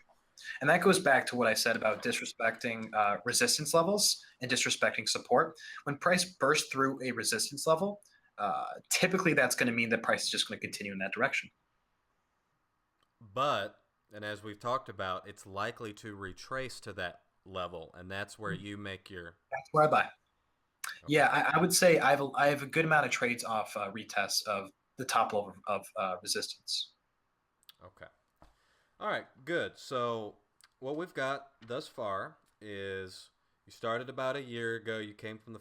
And that goes back to what I said about disrespecting resistance levels and disrespecting support. When price bursts through a resistance level, typically that's going to mean that price is just going to continue in that direction. But, and as we've talked about, it's likely to retrace to that level, and that's where you make your. That's where I buy. Okay. Yeah, I would say I have a good amount of trades off retests of the top level of resistance. Okay. All right. Good. So what we've got thus far is you started about a year ago. You came from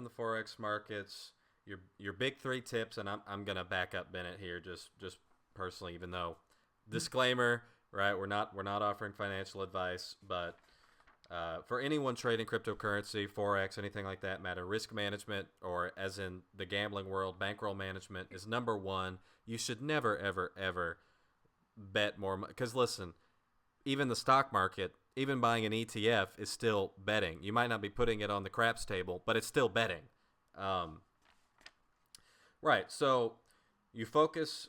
the forex markets. Your big three tips, and I'm gonna back up Bennett here, just personally, even though disclaimer, right? We're not offering financial advice, but for anyone trading cryptocurrency, forex, anything like that matter, risk management, or as in the gambling world, bankroll management is number one. You should never, ever, ever bet more, because listen, even the stock market, even buying an ETF is still betting. You might not be putting it on the craps table, but it's still betting. Um, right. So you focus.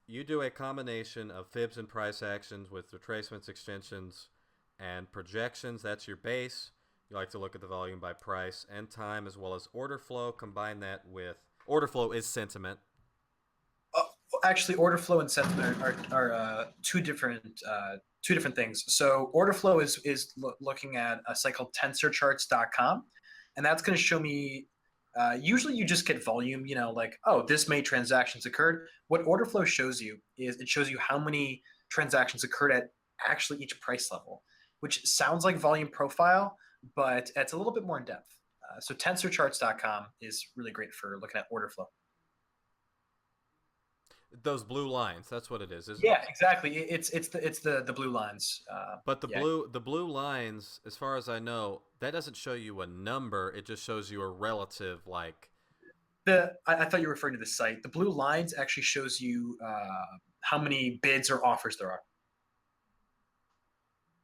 You do a combination of fibs and price actions with retracements, extensions, and projections. That's your base. You like to look at the volume by price and time, as well as order flow. Combine that with order flow is sentiment. Uh, Actually, order flow and sentiment are two different things. So order flow is looking at a site called tensorcharts.com, and that's going to show me. Usually, you just get volume. Like, oh, this many transactions occurred. What order flow shows you is it shows you how many transactions occurred at actually each price level, which sounds like volume profile, but it's a little bit more in depth. So tensorcharts.com is really great for looking at order flow. Those blue lines, that's what it is, isn't it? Yeah, exactly. It's the blue lines. But the Yeah, blue lines, as far as I know, that doesn't show you a number. It just shows you a relative, like. I thought you were referring to the site. The blue lines actually shows you how many bids or offers there are.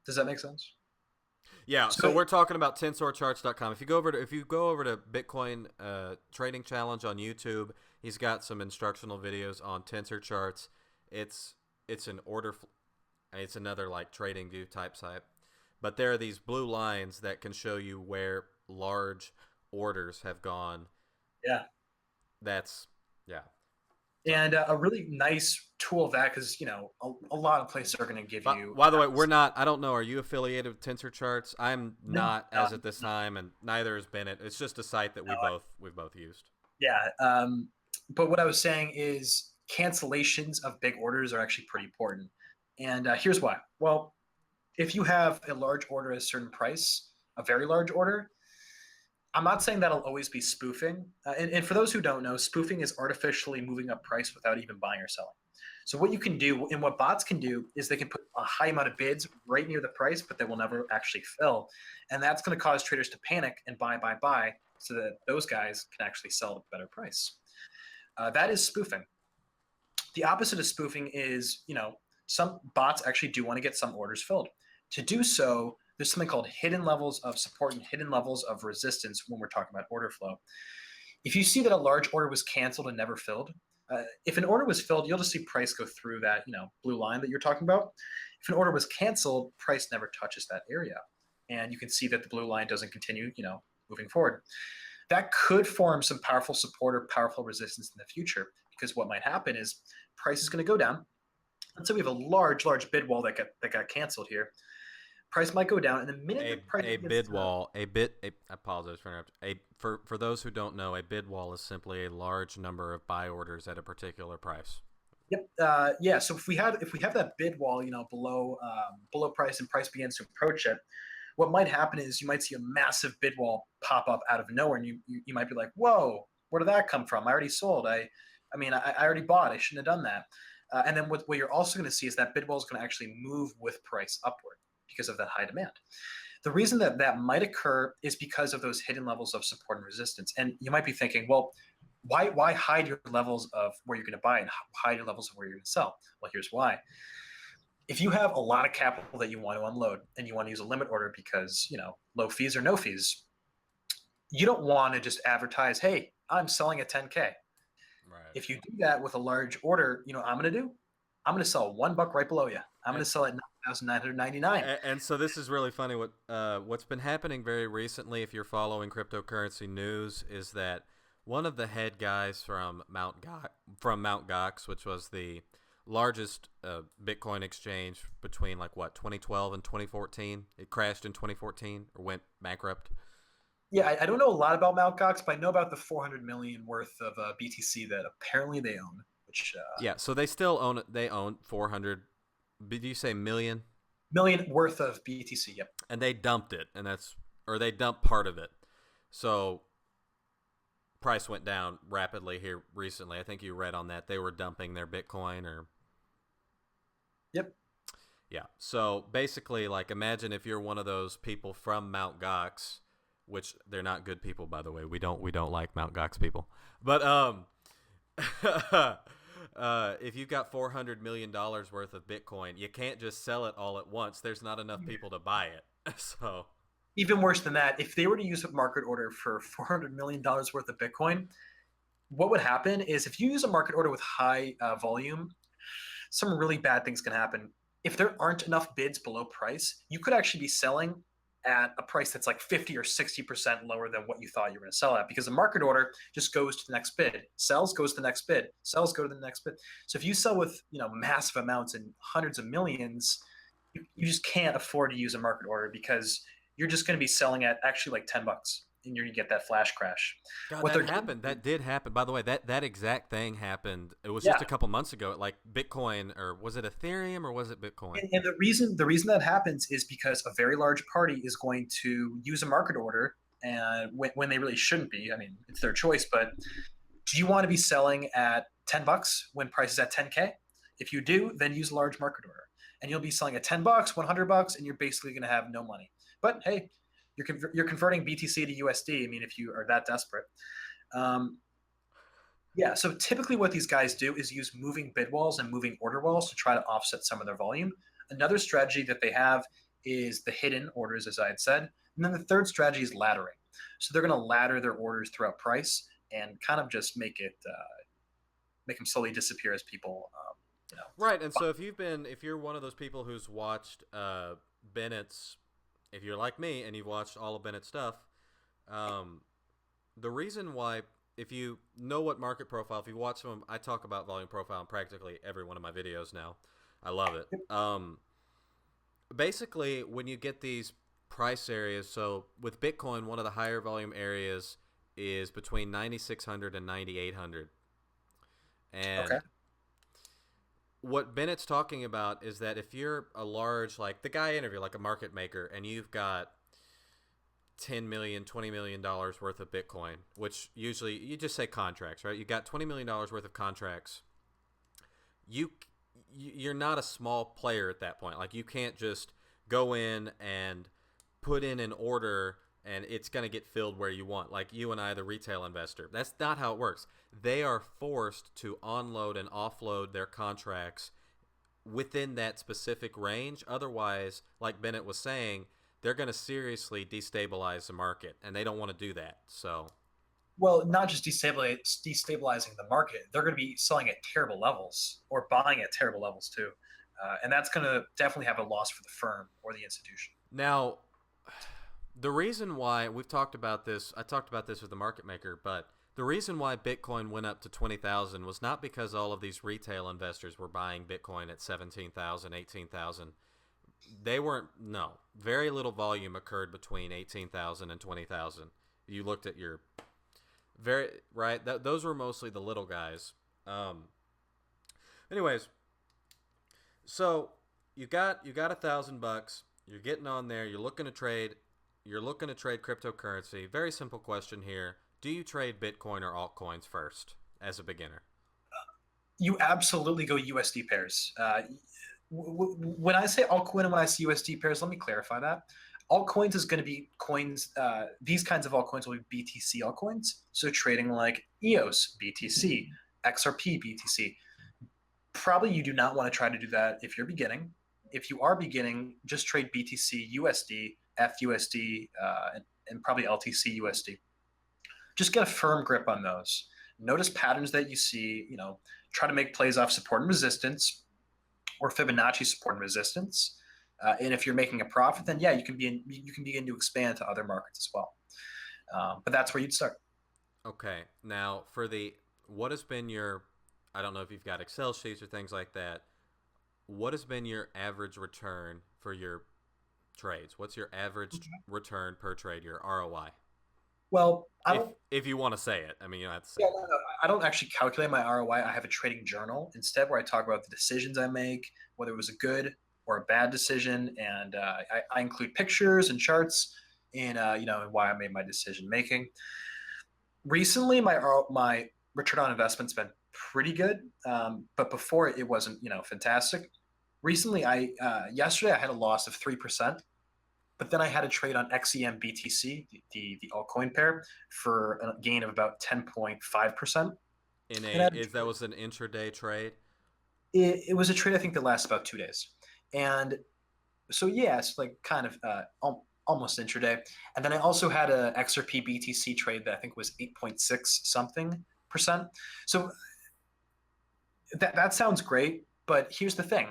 Does that make sense? Yeah, so So we're talking about tensorcharts.com. If you go over to Bitcoin Trading Challenge on YouTube, he's got some instructional videos on tensor charts. It's an it's another like trading view type site. But there are these blue lines that can show you where large orders have gone. yeah, That's yeah. So and a really nice tool of that, because a lot of places are going to give But you. by the way, we're not. I don't know. Are you affiliated with Tensor Charts? I'm No, not as at this time, and neither has Bennett. It's just a site that we've both used. yeah. But what I was saying is cancellations of big orders are actually pretty important, and here's why. Well, if you have a large order at a certain price, a very large order, I'm not saying that'll always be spoofing. And for those who don't know, spoofing is artificially moving up price without even buying or selling. So what you can do, and what bots can do, is they can put a high amount of bids right near the price, but they will never actually fill. And that's going to cause traders to panic and buy, so that those guys can actually sell at a better price. That is spoofing. The opposite of spoofing is, some bots actually do want to get some orders filled. To do so, there's something called hidden levels of support and hidden levels of resistance when we're talking about order flow. If you see that a large order was canceled and never filled, if an order was filled, you'll just see price go through that blue line that you're talking about. If an order was canceled, price never touches that area, and you can see that the blue line doesn't continue moving forward. That could form some powerful support or powerful resistance in the future, because what might happen is price is going to go down. let's say we have a large bid wall that got canceled here. Price might go down, and the minute the price A begins bid to wall, I apologize for interrupting. For those who don't know, a bid wall is simply a large number of buy orders at a particular price. Yep. Yeah. So if we have that bid wall, below price and price begins to approach it, what might happen is you might see a massive bid wall pop up out of nowhere, and you might be like, "Whoa, where did that come from? I already sold. I already bought. I shouldn't have done that." And then what you're also going to see is that bid wall is going to actually move with price upward because of that high demand. The reason that that might occur is because of those hidden levels of support and resistance. And you might be thinking, well, why hide your levels of where you're going to buy and hide your levels of where you're going to sell? Well, here's why. If you have a lot of capital that you want to unload and you want to use a limit order because, low fees or no fees, you don't want to just advertise, hey, I'm selling at 10K. Right. If you do that with a large order, I'm going to do? I'm going to sell $1 right below you. I'm going And, to sell at 9,999. and so this is really funny. What's been happening very recently, if you're following cryptocurrency news, is that one of the head guys from Mount Gox, which was the largest Bitcoin exchange between 2012 and 2014. It crashed in 2014 or went bankrupt. Yeah, I don't know a lot about Mt. Gox, but I know about the 400 million worth of BTC that apparently they own. Which Yeah, so they still own it. They own 400. Did you say million? million worth of BTC. Yep. And they dumped it, or they dumped part of it. So price went down rapidly here recently. I think you read on that they were dumping their Bitcoin or. Yep. Yeah. So basically, imagine if you're one of those people from Mount Gox, which they're not good people, by the way. We don't like Mount Gox people. But if you've got $400 million worth of Bitcoin, you can't just sell it all at once. There's not enough people to buy it. So Even worse than that, if they were to use a market order for $400 million worth of Bitcoin, what would happen is if you use a market order with high volume, some really bad things can happen. If there aren't enough bids below price, you could actually be selling at a price that's like 50 or 60% lower than what you thought you were going to sell at, because a market order just goes to the next bid. Sells goes to the next bid. Sells go to the next bid. So if you sell with massive amounts and hundreds of millions, you just can't afford to use a market order because you're just going to be selling at actually like $10 and you're going to get that flash crash. God, What that they're happened. That did happen. By the way, that exact thing happened. It was just Yeah. a couple months ago. Like Bitcoin, or was it Ethereum, or was it Bitcoin? And the reason that happens is because a very large party is going to use a market order, and when they really shouldn't be. I mean, it's their choice, but do you want to be selling at $10 when price is at 10K? If you do, then use a large market order, and you'll be selling at $10, $100, and you're basically going to have no money. But hey, you're converting BTC to USD. I mean, if you are that desperate. Um, yeah, so typically what these guys do is use moving bid walls and moving order walls to try to offset some of their volume. Another strategy that they have is the hidden orders, as I had said. And then the third strategy is laddering. So they're going to ladder their orders throughout price and kind of just make them slowly disappear as people, Right. And so if you're one of those people who's watched Bennett's, if you're like me and you've watched all of Bennett's stuff, the reason why, if you know what market profile, if you watch them, I talk about volume profile in practically every one of my videos now. I love it. Basically, when you get these price areas, so with Bitcoin, one of the higher volume areas is between 9,600 and 9,800. And Okay. what Bennett's talking about is that if you're a large, like the guy interviewed, like a market maker, and you've got 10 million, $20 million worth of Bitcoin, which usually you just say contracts, right? You got $20 million worth of contracts. You're not a small player at that point. Like, you can't just go in and put in an order and it's going to get filled where you want. Like you and I, the retail investor. That's not how it works. They are forced to onload and offload their contracts within that specific range. Otherwise, like Bennett was saying, they're going to seriously destabilize the market, and they don't want to do that. So, Well, not just destabilizing the market, they're going to be selling at terrible levels or buying at terrible levels too. And that's going to definitely have a loss for the firm or the institution. now, the reason why we've talked about this, I talked about this with the market maker, but The reason why Bitcoin went up to 20,000 was not because all of these retail investors were buying Bitcoin at 17,000, 18,000. They weren't, no. Very little volume occurred between 18,000 and 20,000. You looked at your, right? Those were mostly the little guys. Anyways, so you got $1,000. You're getting on there. You're looking to trade. You're looking to trade cryptocurrency. Very simple question here. Do you trade Bitcoin or altcoins first as a beginner? You absolutely go USD pairs. When I say altcoin and when I say USD pairs, let me clarify that. Altcoins is going to be coins. These kinds of altcoins will be BTC altcoins. So trading like EOS, BTC, XRP, BTC. Probably you do not want to try to do that if you're beginning. If you are beginning, just trade BTC, USD, FUSD, and probably LTC USD. Just get a firm grip on those. Notice patterns that you see, try to make plays off support and resistance or Fibonacci support and resistance. And if you're making a profit, then yeah, you can begin to expand to other markets as well. But that's where you'd start. Okay. Now, what has been your, I don't know if you've got Excel sheets or things like that. What has been your average return for your trades? What's your average return per trade, your ROI? Well, if you want to say it, I mean, you don't have to say it. No, I don't actually calculate my ROI. I have a trading journal instead where I talk about the decisions I make, whether it was a good or a bad decision, and I include pictures and charts in why I made my decision making. Recently, my return on investment's been pretty good, but before it wasn't fantastic. Recently, yesterday I had a loss of 3%. But then I had a trade on XEM BTC, the altcoin pair, for a gain of about 10.5%. That was an intraday trade? It was a trade I think that lasts about 2 days. And so yeah, it's like kind of almost intraday. And then I also had a XRP BTC trade that I think was 8.6 something percent. So that sounds great, but here's the thing.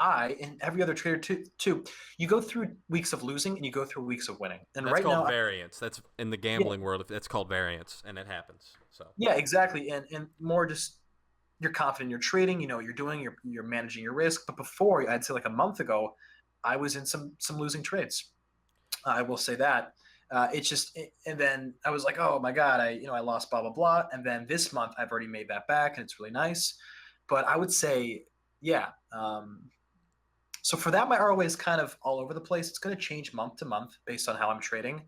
And every other trader too, you go through weeks of losing and you go through weeks of winning. And that's right called now, variance. That's in the gambling world. That's called variance, and it happens. So yeah, exactly. And more just you're confident in your trading. You're managing your risk. But before, I'd say like a month ago, I was in some losing trades. I will say that. And then I was like, oh my god, I lost blah blah blah. And then this month, I've already made that back, and it's really nice. But I would say, yeah. So for that, my ROA is kind of all over the place. It's going to change month to month based on how I'm trading.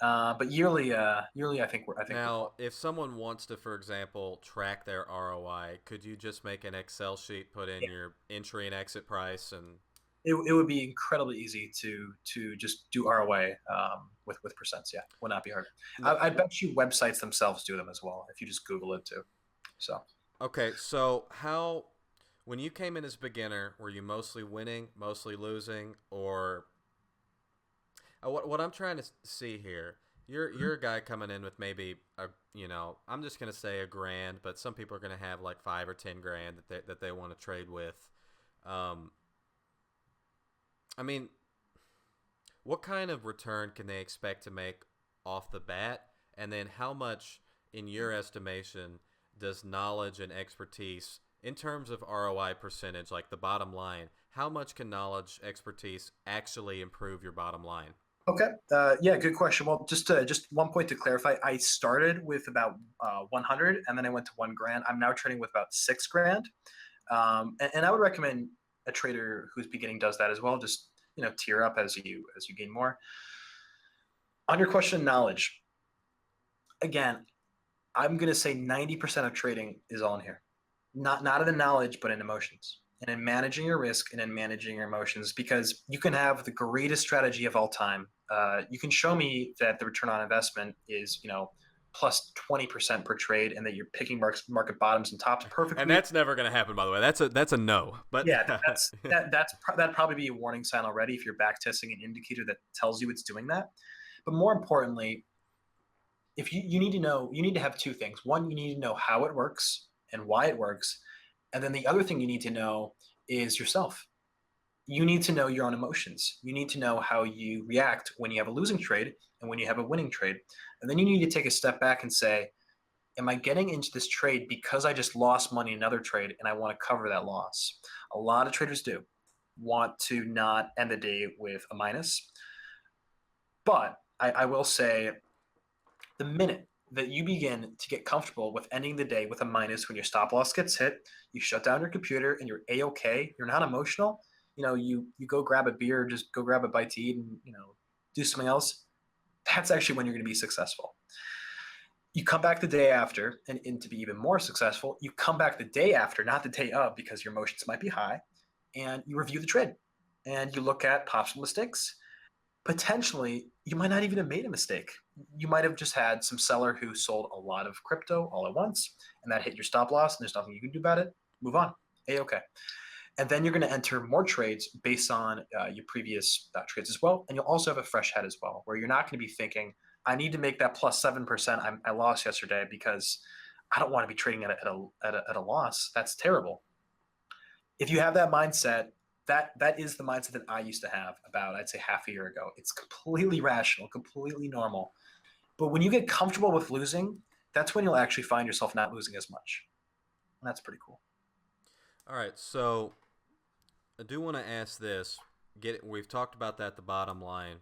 But yearly, I think now, if someone wants to, for example, track their ROI, could you just make an Excel sheet, put in your entry and exit price, and it would be incredibly easy to just do ROI with percents. Yeah, would not be hard. I bet you websites themselves do them as well if you just Google it too. So okay, so when you came in as a beginner, were you mostly winning, mostly losing, or what I'm trying to see here? You're a guy coming in with maybe I'm just gonna say $1,000, but some people are gonna have like $5 or $10,000 that they want to trade with. I mean, what kind of return can they expect to make off the bat, and then how much, in your estimation, does knowledge and expertise, in terms of ROI percentage, like the bottom line, how much can knowledge, expertise actually improve your bottom line? Okay. Yeah, good question. Well, just one point to clarify. I started with about 100, and then I went to $1,000. I'm now trading with about $6,000. And I would recommend a trader who's beginning does that as well. Just tier up as you gain more. On your question, knowledge. Again, I'm gonna say 90% of trading is all in here. Not in the knowledge, but in emotions and in managing your risk and in managing your emotions, because you can have the greatest strategy of all time. You can show me that the return on investment is, plus 20% per trade, and that you're picking market bottoms and tops perfectly. And that's never going to happen, by the way. That's a no. But yeah, that'd probably be a warning sign already if you're back testing an indicator that tells you it's doing that. But more importantly, if you need to have two things. One, you need to know how it works and why it works. And then the other thing you need to know is yourself. You need to know your own emotions. You need to know how you react when you have a losing trade and when you have a winning trade. And then you need to take a step back and say, Am I getting into this trade because I just lost money in another trade and I want to cover that loss? A lot of traders do want to not end the day with a minus. But I will say the minute that you begin to get comfortable with ending the day with a minus when your stop loss gets hit, you shut down your computer and you're a-okay. You're not emotional. You go grab a beer, just go grab a bite to eat, and do something else. That's actually when you're going to be successful. You come back the day after, and to be even more successful, you come back the day after, not the day of, because your emotions might be high, and you review the trade and you look at possible mistakes. Potentially, you might not even have made a mistake. You might have just had some seller who sold a lot of crypto all at once, and that hit your stop loss, and there's nothing you can do about it. Move on. A-okay. And then you're going to enter more trades based on your previous trades as well. And you'll also have a fresh head as well, where you're not going to be thinking, I need to make that plus 7% I lost yesterday because I don't want to be trading at a loss. That's terrible. If you have that mindset, that is the mindset that I used to have about, I'd say, half a year ago. It's completely rational, completely normal. But when you get comfortable with losing, that's when you'll actually find yourself not losing as much. And that's pretty cool. All right, so I do want to ask this. We've talked about that. The bottom line,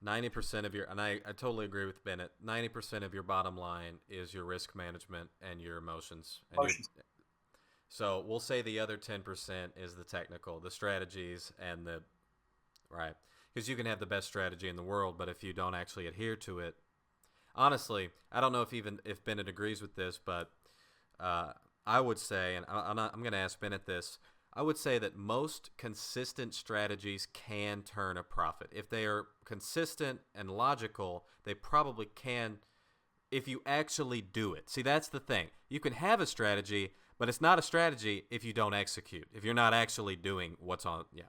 90% of your, and I totally agree with Bennett. 90% of your bottom line is your risk management and your emotions. So we'll say the other 10% is the technical, the strategies, and the right. Because you can have the best strategy in the world, but if you don't actually adhere to it, honestly, I don't know if Bennett agrees with this, but I would say, and I'm going to ask Bennett this. I would say that most consistent strategies can turn a profit. If they are consistent and logical, they probably can if you actually do it. See, that's the thing. You can have a strategy, but it's not a strategy if you don't execute. If you're not actually doing what's on, yeah.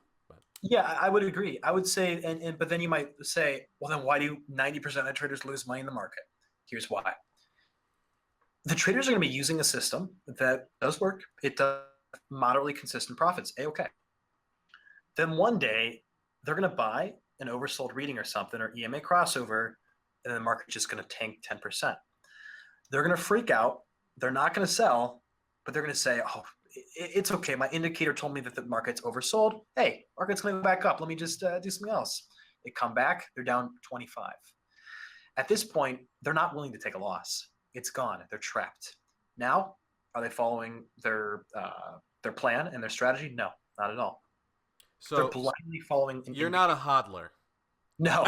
Yeah, I would agree. I would say, but then you might say, well, then why do 90% of traders lose money in the market? Here's why. The traders are going to be using a system that does work. It does moderately consistent profits. A-okay. Then one day they're going to buy an oversold reading or something, or EMA crossover, and the market's just going to tank 10%. They're going to freak out. They're not going to sell, but they're going to say, oh, it's okay. My indicator told me that the market's oversold. Hey, market's going to go back up. Let me just do something else. They come back. They're down 25. At this point, they're not willing to take a loss. It's gone. They're trapped. Now, are they following their plan and their strategy? No, not at all. They're So blindly following an you're not a indicator. hodler. No,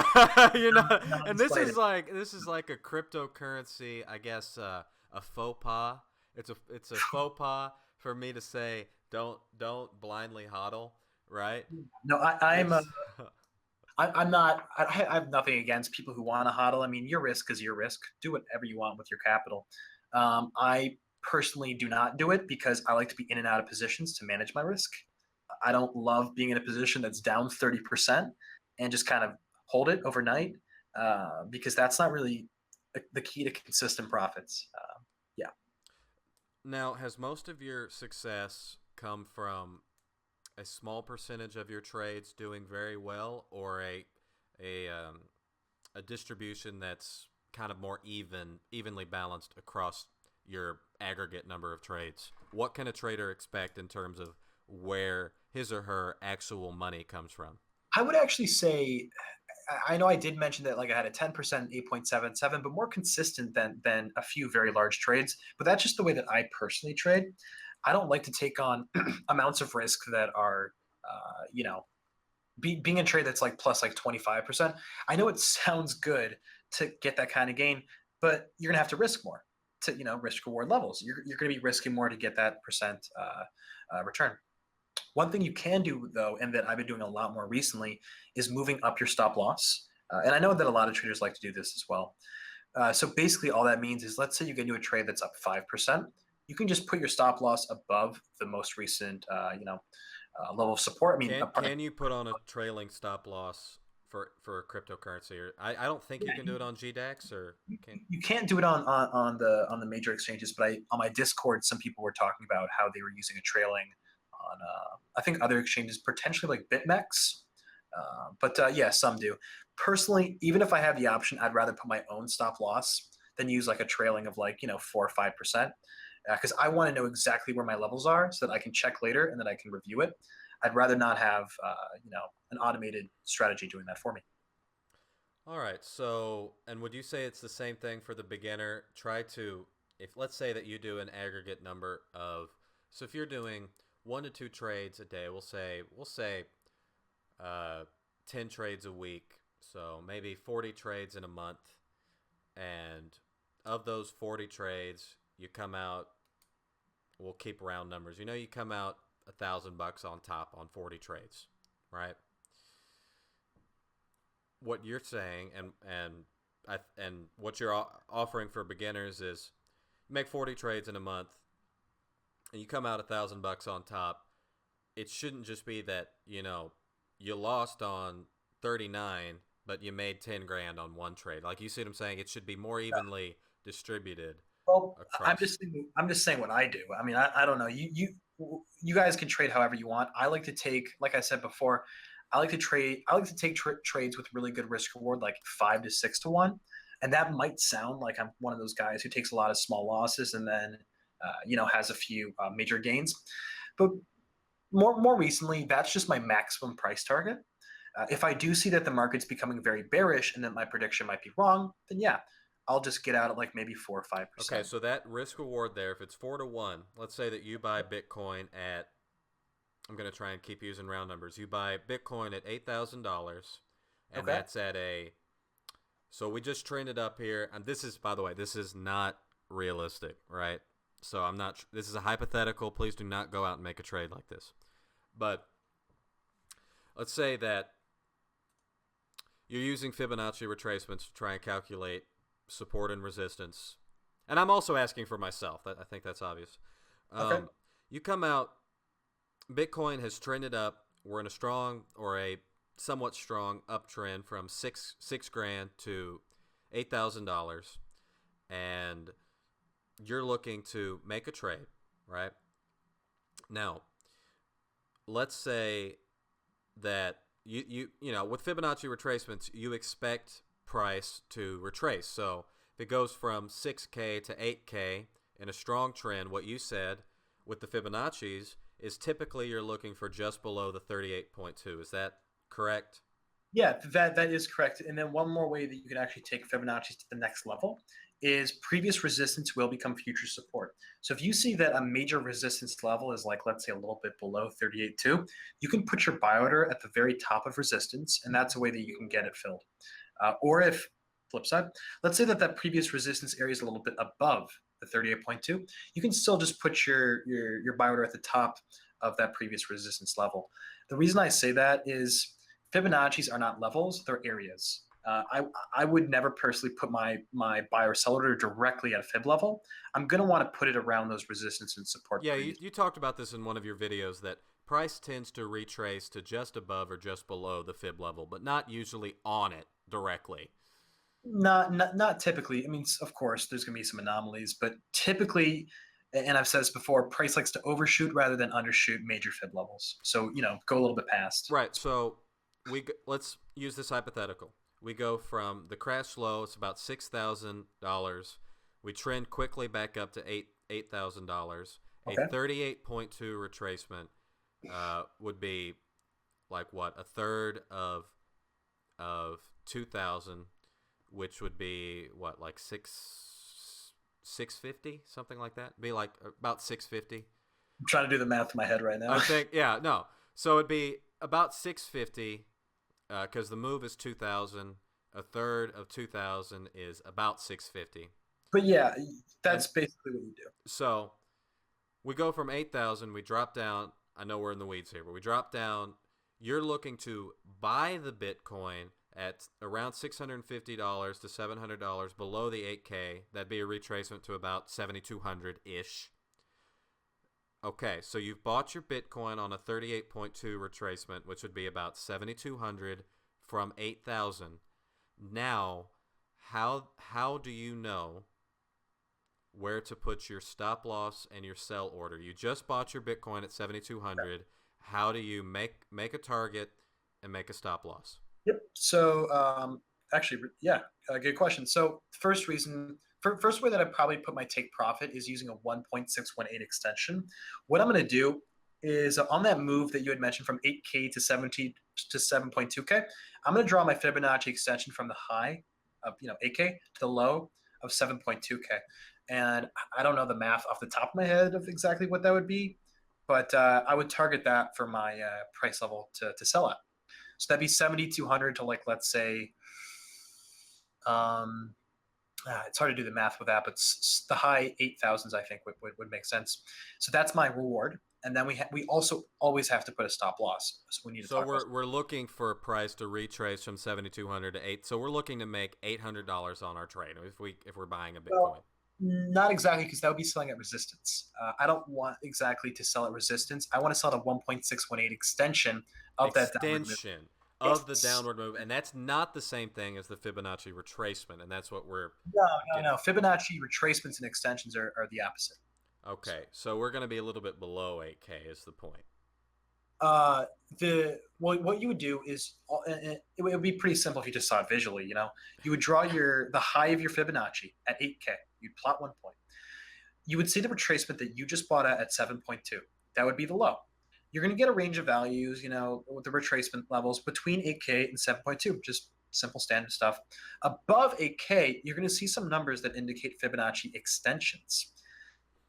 You're not, not and the slightest. this is like a cryptocurrency, I guess, a faux pas. It's a faux pas for me to say don't blindly hodl, right? No, It's I'm not. I have nothing against people who want to hodl. I mean, your risk is your risk. Do whatever you want with your capital. I personally do not do it because I like to be in and out of positions to manage my risk. I don't love being in a position that's down 30% and just kind of hold it overnight because that's not really the key to consistent profits. Yeah. Now, has most of your success come from a small percentage of your trades doing very well, or a a distribution that's kind of more evenly balanced across your aggregate number of trades? What can a trader expect in terms of where his or her actual money comes from? I would actually say I know I did mention that like I had a 10%, 8.77, but more consistent than a few very large trades. But that's just the way that I personally trade. I don't like to take on amounts of risk that are, being in trade that's like plus like 25%. I know it sounds good to get that kind of gain, but you're gonna have to risk more to risk reward levels. You're gonna be risking more to get that percent return. One thing you can do though, and that I've been doing a lot more recently, is moving up your stop loss. And I know that a lot of traders like to do this as well. So basically, all that means is, let's say you get into a trade that's up 5%, you can just put your stop loss above the most recent, level of support. I mean, Can you put on a trailing stop loss for cryptocurrency? Or I don't think you yeah, can do it on GDAX, or can. you can't do it on the major exchanges, but on my Discord, some people were talking about how they were using a trailing on I think other exchanges, potentially like BitMEX. But yeah, some do. Personally, even if I have the option, I'd rather put my own stop loss than use like a trailing of like 4 or 5%, because I want to know exactly where my levels are so that I can check later and then I can review it. I'd rather not have an automated strategy doing that for me. All right. So, and would you say it's the same thing for the beginner? Try to, if let's say that you do an aggregate number of, so if you're doing 1 to 2 trades a day, we'll say, uh, 10 trades a week. So maybe 40 trades in a month, and of those 40 trades, you come out. We'll keep round numbers. You come out $1,000 on top on 40 trades, right? What you're saying and what you're offering for beginners is make 40 trades in a month and you come out $1,000 on top. It shouldn't just be that you lost on 39 but you made 10 grand on one trade. Like, you see what I'm saying? It should be more evenly distributed Well, across. I'm just saying what I do. I mean, I don't know. You guys can trade however you want. I like to take, like I said before, I like to trade. I like to take trades with really good risk reward, like 5 to 6 to 1. And that might sound like I'm one of those guys who takes a lot of small losses and then, has a few major gains. But more recently, that's just my maximum price target. If I do see that the market's becoming very bearish and that my prediction might be wrong, then yeah, I'll just get out at like maybe 4 or 5%. Okay, so that risk reward there, if it's 4 to 1, let's say that you buy Bitcoin at, I'm going to try and keep using round numbers. You buy Bitcoin at $8,000, and Okay. that's at a. So we just trended up here, and this is, by the way, this is not realistic, right? So I'm not. This is a hypothetical. Please do not go out and make a trade like this. But let's say that you're using Fibonacci retracements to try and calculate support and resistance. And I'm also asking for myself. I think that's obvious. Okay. You come out, Bitcoin has trended up. We're in a strong or a somewhat strong uptrend from six grand to $8,000, and you're looking to make a trade, right? Now, let's say that with Fibonacci retracements, you expect price to retrace. So if it goes from 6K to 8K in a strong trend, what you said with the Fibonacci's is typically you're looking for just below the 38.2. Is that correct? Yeah, that is correct. And then one more way that you can actually take Fibonacci to the next level is previous resistance will become future support. So if you see that a major resistance level is like, let's say, a little bit below 38.2, you can put your buy order at the very top of resistance, and that's a way that you can get it filled. Or if, flip side, let's say that that previous resistance area is a little bit above the 38.2, you can still just put your buy order at the top of that previous resistance level. The reason I say that is Fibonacci's are not levels; they're areas. I would never personally put my buy or sell order directly at a fib level. I'm going to want to put it around those resistance and support Yeah, you, previous. you talked about this in one of your videos that price tends to retrace to just above or just below the fib level, but not usually on it directly. Not typically. I mean, of course, there's going to be some anomalies, but typically, and I've said this before, price likes to overshoot rather than undershoot major fib levels. So go a little bit past. Right. So let's use this hypothetical. We go from the crash low, it's about $6,000. We trend quickly back up to $8,000. A Okay. 38.2 retracement would be like what, a third of 2,000, which would be what, like 650, something like that. Be like about 650. I'm trying to do the math in my head right I now. think, yeah, no. So it'd be about 650 because the move is 2,000. A third of 2,000 is about 650. But yeah, And that's basically what you do. so we go from 8,000, we drop down. I know we're in the weeds here, but we drop down. You're looking to buy the Bitcoin at around $650 to $700 below the 8K. That'd be a retracement to about 7,200 ish. Okay, so you've bought your Bitcoin on a 38.2 retracement, which would be about 7,200 from 8,000. Now, how do you know where to put your stop loss and your sell order? You just bought your Bitcoin at 7,200. How do you make a target and make a stop loss? Yep. So actually, yeah, good question. So first reason first way that I probably put my take profit is using a 1.618 extension. What I'm going to do is on that move that you had mentioned from 8K to 70 to 7.2K, I'm going to draw my Fibonacci extension from the high of 8K to the low of 7.2K. And I don't know the math off the top of my head of exactly what that would be, but I would target that for my price level to sell at. So that'd be 7,200 to, like, let's say, um, it's hard to do the math with that, but the high 8,000s I think would make sense. So that's my reward, and then we also always have to put a stop loss. So we need to So talk about. we're looking for a price to retrace from 7,200 to 8. So we're looking to make $800 on our trade if we're buying a Bitcoin. Well, not exactly, because that would be selling at resistance. I don't want exactly to sell at resistance. I want to sell at a 1.618 extension of that downward move. Extension of the Yes. downward move, and that's not the same thing as the Fibonacci retracement, and that's what we're No, no, getting. no. Fibonacci retracements and extensions are the opposite. Okay, so we're going to be a little bit below 8K is the point. What you would do is it would be pretty simple if you just saw it visually. You would draw the high of your Fibonacci at 8K. You'd plot 1 point. You would see the retracement that you just bought at 7.2. That would be the low. You're going to get a range of values, with the retracement levels between 8K and 7.2, just simple standard stuff. Above 8K, you're going to see some numbers that indicate Fibonacci extensions.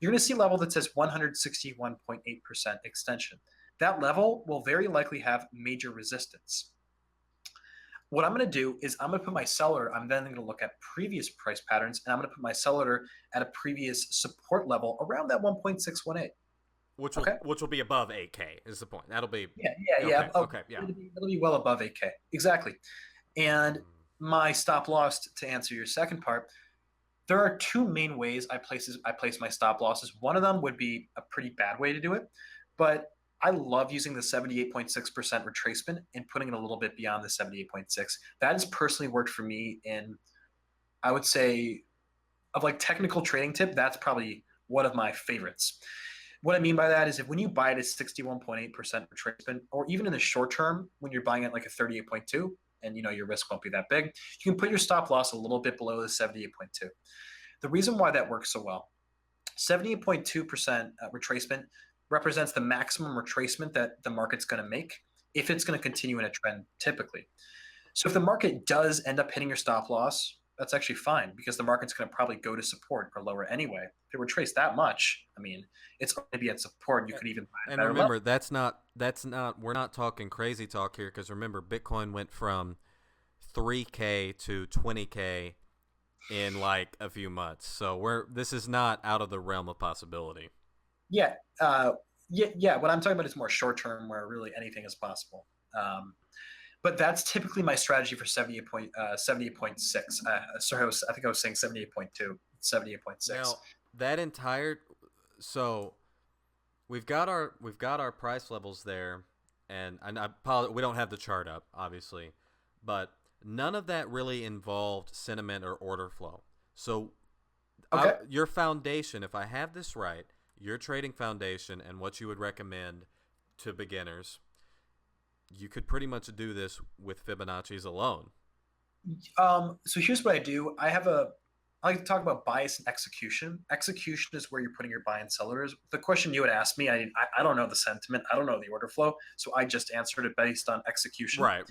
You're going to see a level that says 161.8% extension. That level will very likely have major resistance. What I'm going to do is I'm going to put my seller, I'm then going to look at previous price patterns, and I'm going to put my seller at a previous support level around that 1.618. Which will be above 8K is the point. That'll be Yeah. Okay, yeah. It'll be well above 8K. Exactly. And my stop loss, to answer your second part, there are two main ways I place my stop losses. One of them would be a pretty bad way to do it, but I love using the 78.6% retracement and putting it a little bit beyond the 78.6. That has personally worked for me in, I would say, of like technical trading tip, that's probably one of my favorites. What I mean by that is if when you buy it at 61.8% retracement, or even in the short term, when you're buying it like a 38.2, and your risk won't be that big, you can put your stop loss a little bit below the 78.2. The reason why that works so well, 78.2% retracement represents the maximum retracement that the market's going to make if it's going to continue in a trend typically. So if the market does end up hitting your stop loss, that's actually fine, because the market's going to probably go to support or lower anyway. If it retraces that much, I mean, it's going to be at support. You could even buy and remember, we're not talking crazy talk here, because remember, Bitcoin went from 3K to 20K in like a few months. So this is not out of the realm of possibility. Yeah. Yeah. What I'm talking about is more short term, where really anything is possible. But that's typically my strategy for 78.6. Sorry, I think I was saying 78.2, 78.6. Now that entire, so we've got our price levels there, and I apologize, we don't have the chart up, obviously, but none of that really involved sentiment or order flow. So okay. Your foundation, if I have this right, your trading foundation and what you would recommend to beginners, you could pretty much do this with Fibonacci's alone. So here's what I do. I like to talk about bias and execution. Execution is where you're putting your buy and sellers. The question you would ask me, I don't know the sentiment. I don't know the order flow. So I just answered it based on execution. Right.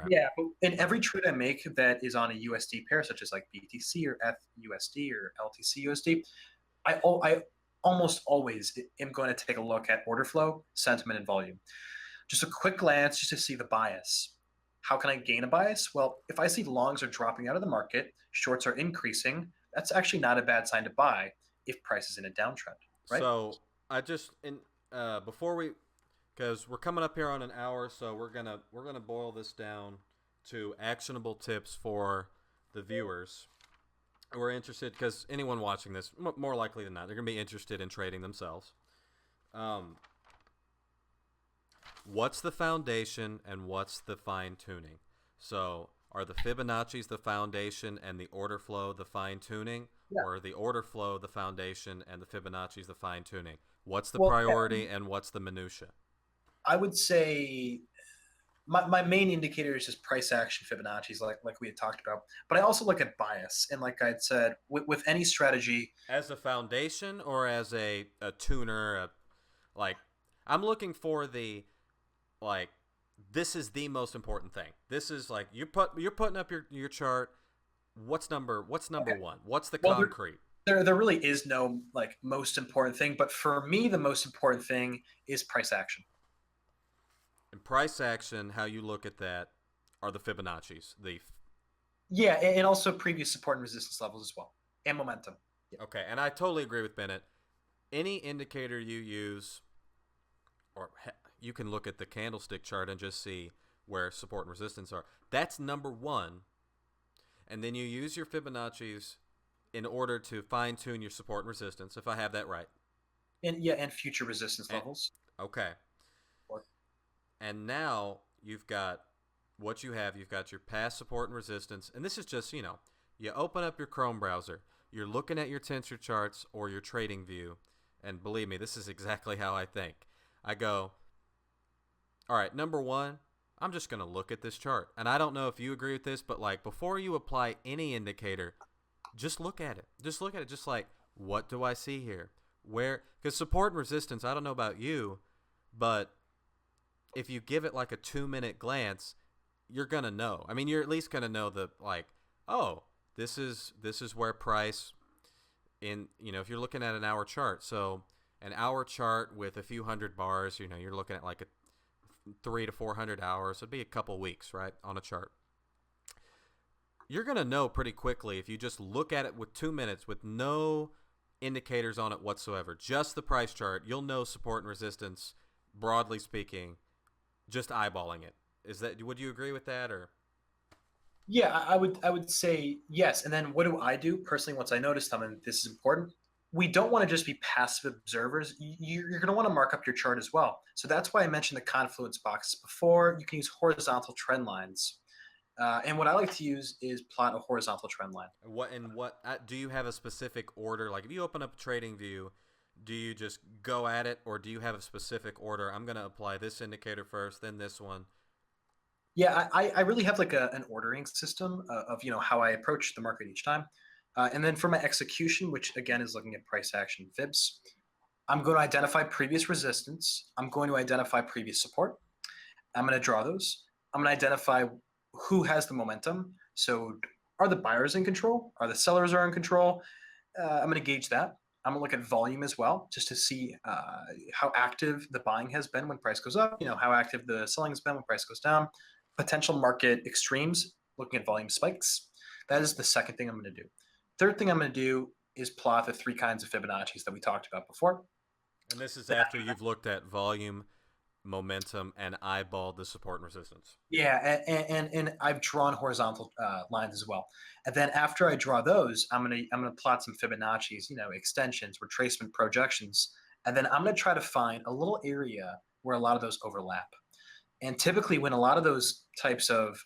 Yeah. But in every trade I make that is on a USD pair, such as like BTC or FUSD or LTC USD, I almost always am going to take a look at order flow, sentiment, and volume. Just a quick glance just to see the bias. How can I gain a bias? Well, if I see longs are dropping out of the market, shorts are increasing, that's actually not a bad sign to buy if price is in a downtrend, right? So before because we're coming up here on an hour, so we're gonna boil this down to actionable tips for the viewers who are interested, because anyone watching this, more likely than not, they're gonna be interested in trading themselves. What's the foundation and what's the fine tuning? So are the Fibonacci's the foundation and the order flow the fine tuning, or are the order flow the foundation and the Fibonacci's the fine tuning? What's the priority and what's the minutia? I would say my main indicator is just price action Fibonacci's, like we had talked about. But I also look at bias, and like I had said, with any strategy, As a foundation or as a tuner, like I'm looking for the like this is the most important thing. This is like you're putting up your chart. What's number okay. one? What's the Well, concrete? there really is no like most important thing, but for me, the most important thing is price action. And price action, how you look at that, are the Fibonacci's. Yeah, and also previous support and resistance levels as well, and momentum. Yeah. Okay, and I totally agree with Bennett. Any indicator you use, or you can look at the candlestick chart and just see where support and resistance are. That's number one. And then you use your Fibonacci's in order to fine tune your support and resistance, if I have that right. And yeah, and future resistance And, levels. okay. Or, And now you've got what you have. You've got your past support and resistance. And this is just, you open up your Chrome browser. You're looking at your tensor charts or your trading view. And believe me, this is exactly how I think. I go, all right, number one, I'm just going to look at this chart. And I don't know if you agree with this, but like before you apply any indicator, just look at it. Just look at it. Just like, what do I see here? Where? Because support and resistance, I don't know about you, but if you give it like a 2-minute glance, you're gonna know. I mean, you're at least gonna know the like, oh, this is where price in if you're looking at an hour chart. So an hour chart with a few hundred bars, you're looking at like a 300 to 400 hours. It'd be a couple weeks, right, on a chart. You're gonna know pretty quickly if you just look at it with 2 minutes with no indicators on it whatsoever, just the price chart. You'll know support and resistance, broadly speaking, just eyeballing it. Would you agree with that? Or yeah, I would say yes. And then what do I do personally once I notice them? And this is important. We don't want to just be passive observers. You're going to want to mark up your chart as well. So that's why I mentioned the confluence boxes before. You can use horizontal trend lines. And what I like to use is plot a horizontal trend line. what do you have a specific order? Like if you open up trading view, do you just go at it, or do you have a specific order? I'm going to apply this indicator first, then this one. Yeah, I really have like an ordering system of how I approach the market each time. And then for my execution, which again is looking at price action fibs, I'm going to identify previous resistance. I'm going to identify previous support. I'm going to draw those. I'm going to identify who has the momentum. So are the buyers in control? Are the sellers are in control? I'm going to gauge that. I'm going to look at volume as well, just to see how active the buying has been when price goes up, how active the selling has been when price goes down. Potential market extremes, looking at volume spikes. That is the second thing I'm going to do. Third thing I'm going to do is plot the three kinds of Fibonacci's that we talked about before. And this is after you've looked at volume, momentum, and eyeballed the support and resistance. Yeah, and I've drawn horizontal lines as well. And then after I draw those, I'm gonna plot some Fibonacci's, extensions, retracement projections, and then I'm gonna try to find a little area where a lot of those overlap. And typically, when a lot of those types of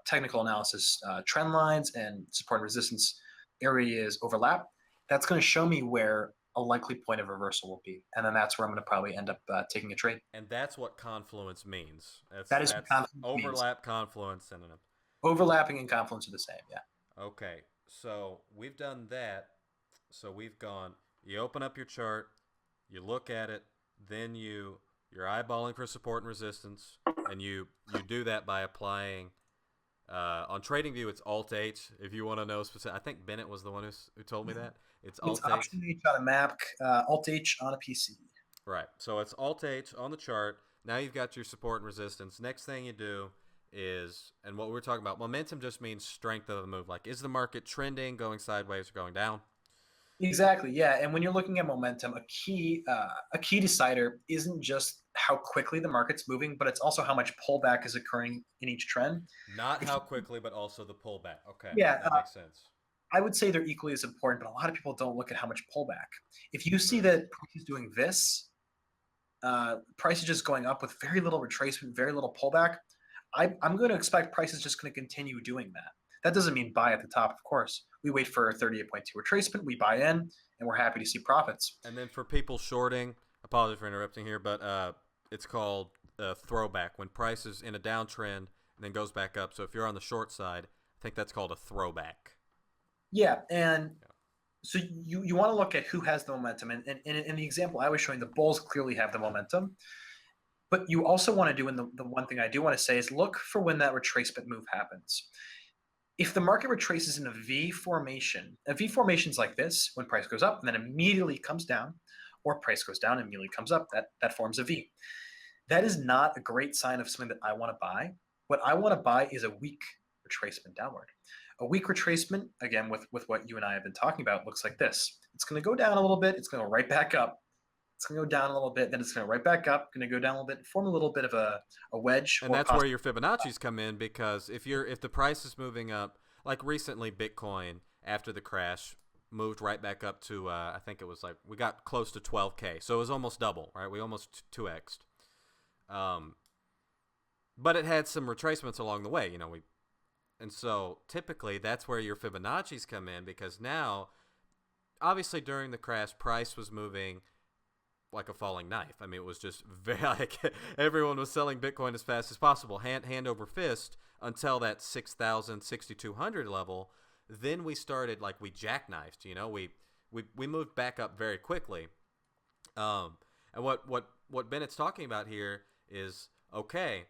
technical analysis trend lines and support and resistance areas overlap, that's going to show me where a likely point of reversal will be, and then that's where I'm going to probably end up taking a trade. And that's what confluence means. That's That is what that's confluence means. overlap, confluence, and Overlapping and confluence are the same. Yeah. okay. So we've done that. So we've gone. You open up your chart, you look at it, then you're eyeballing for support and resistance, and you do that by applying. On TradingView, it's Alt H. If you want to know specific, I think Bennett was the one who told me that. It's It's Alt H. Option H on a Mac, Alt H on a PC. Right. So it's Alt H on the chart. Now you've got your support and resistance. Next thing you do is, and what we're talking about, momentum just means strength of the move. Like, is the market trending, going sideways, or going down? Exactly. Yeah. And when you're looking at momentum, a key decider isn't just how quickly the market's moving, but it's also how much pullback is occurring in each trend. Not If how quickly, but also the pullback. Okay, yeah, that makes sense. I would say they're equally as important, but a lot of people don't look at how much pullback. If you see that price is doing this, price is just going up with very little retracement, very little pullback, I'm going to expect price is just going to continue doing that. That doesn't mean buy at the top, of course. We wait for 38.2 retracement, we buy in, and we're happy to see profits. And then for people shorting, apologies for interrupting here, but it's called a throwback when price is in a downtrend and then goes back up. So if you're on the short side, I think that's called a throwback. Yeah, and so you want to look at who has the momentum, and in the example I was showing, the bulls clearly have the momentum, but you also want to do, and the one thing I do want to say is look for when that retracement move happens. If the market retraces in a V formation is like this, when price goes up and then immediately comes down, or price goes down and immediately comes up, that forms a V. That is not a great sign of something that I want to buy. What I want to buy is a weak retracement downward. A weak retracement, again, with what you and I have been talking about, looks like this. It's going to go down a little bit. It's going to go right back up. It's going to go down a little bit. Then it's going to right back up. Going to go down a little bit, form a little bit of a wedge. And or that's where your Fibonacci's come in, because if the price is moving up, like recently Bitcoin after the crash moved right back up to I think it was like we got close to 12K, so it was almost double, right? We almost 2x'd. But it had some retracements along the way, and so typically that's where your Fibonacci's come in, because now, obviously during the crash, price was moving like a falling knife. I mean, it was just very like everyone was selling Bitcoin as fast as possible, hand over fist, until that 6,000, 6,200 level. Then we started, like, we jackknifed. We moved back up very quickly. And what Bennett's talking about here is, okay,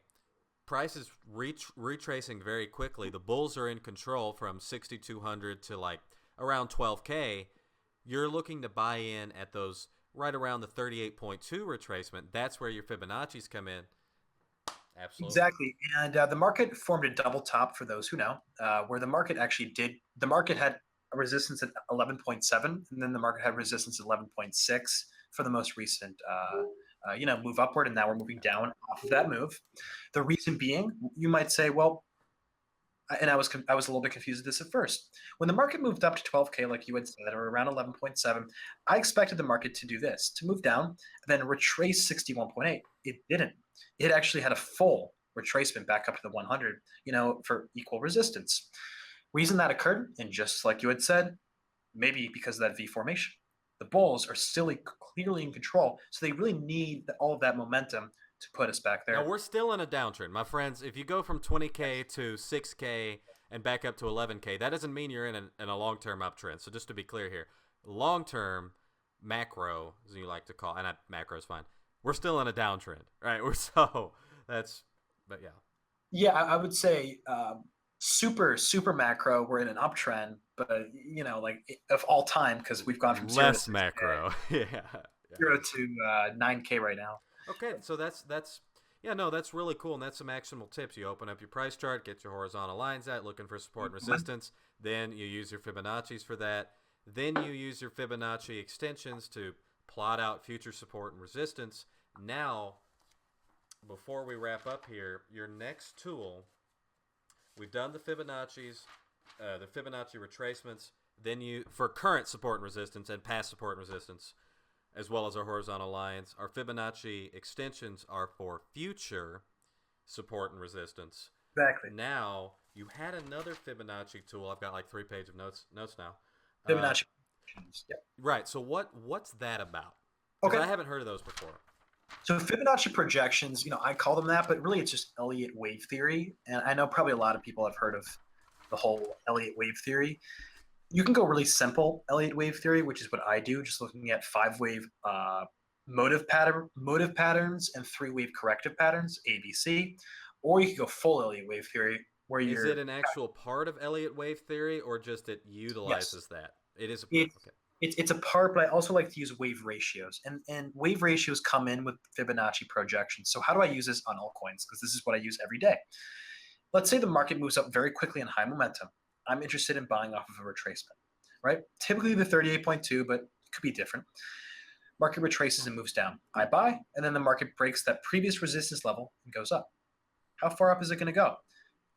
price is retracing very quickly. The bulls are in control from 6,200 to like around 12K. You're looking to buy in at those right around the 38.2 retracement. That's where your Fibonacci's come in. Absolutely. Exactly. And the market formed a double top, for those who know, where the market actually the market had a resistance at 11.7, and then the market had resistance at 11.6 for the most recent move upward, and now we're moving down off of that move. The reason being, you might say, well, and I was a little bit confused with this at first. When the market moved up to 12K, like you had said, or around 11.7, I expected the market to do this, to move down, and then retrace 61.8. It didn't. It actually had a full retracement back up to the 100, for equal resistance. Reason that occurred, and just like you had said, maybe because of that V formation. The bulls are still clearly in control, so they really need all of that momentum to put us back there. Now, we're still in a downtrend, my friends. If you go from 20K to 6K and back up to 11K, that doesn't mean you're in a long-term uptrend. So just to be clear here, long-term macro, as you like to call, and macro is fine. We're still in a downtrend, right? But yeah. Yeah, I would say super, super macro, we're in an uptrend, but, of all time, because we've gone from less macro. Yeah. 0 to 9K right now. Okay, so that's really cool, and that's some actionable tips. You open up your price chart, get your horizontal lines out, looking for support and resistance. Then you use your Fibonacci's for that. Then you use your Fibonacci extensions to plot out future support and resistance. Now, before we wrap up here, your next tool, we've done the Fibonacci's, the Fibonacci retracements. Then for current support and resistance and past support and resistance, as well as our horizontal lines. Our Fibonacci extensions are for future support and resistance. Exactly. Now, you had another Fibonacci tool. I've got like 3 pages of notes now. Fibonacci. Yeah. Right. So what's that about? Okay. I haven't heard of those before. So Fibonacci projections, I call them that, but really it's just Elliott wave theory. And I know probably a lot of people have heard of the whole Elliott wave theory. You can go really simple Elliott wave theory, which is what I do, just looking at 5-wave motive patterns and 3-wave corrective patterns, ABC. Or you can go full Elliott wave theory, where is it an actual part of Elliott wave theory, or just it utilizes that? It is a part. Okay. It's a part, but I also like to use wave ratios. And wave ratios come in with Fibonacci projections. So how do I use this on altcoins? Because this is what I use every day. Let's say the market moves up very quickly in high momentum. I'm interested in buying off of a retracement, right? Typically the 38.2, but it could be different. Market retraces and moves down. I buy, and then the market breaks that previous resistance level and goes up. How far up is it going to go?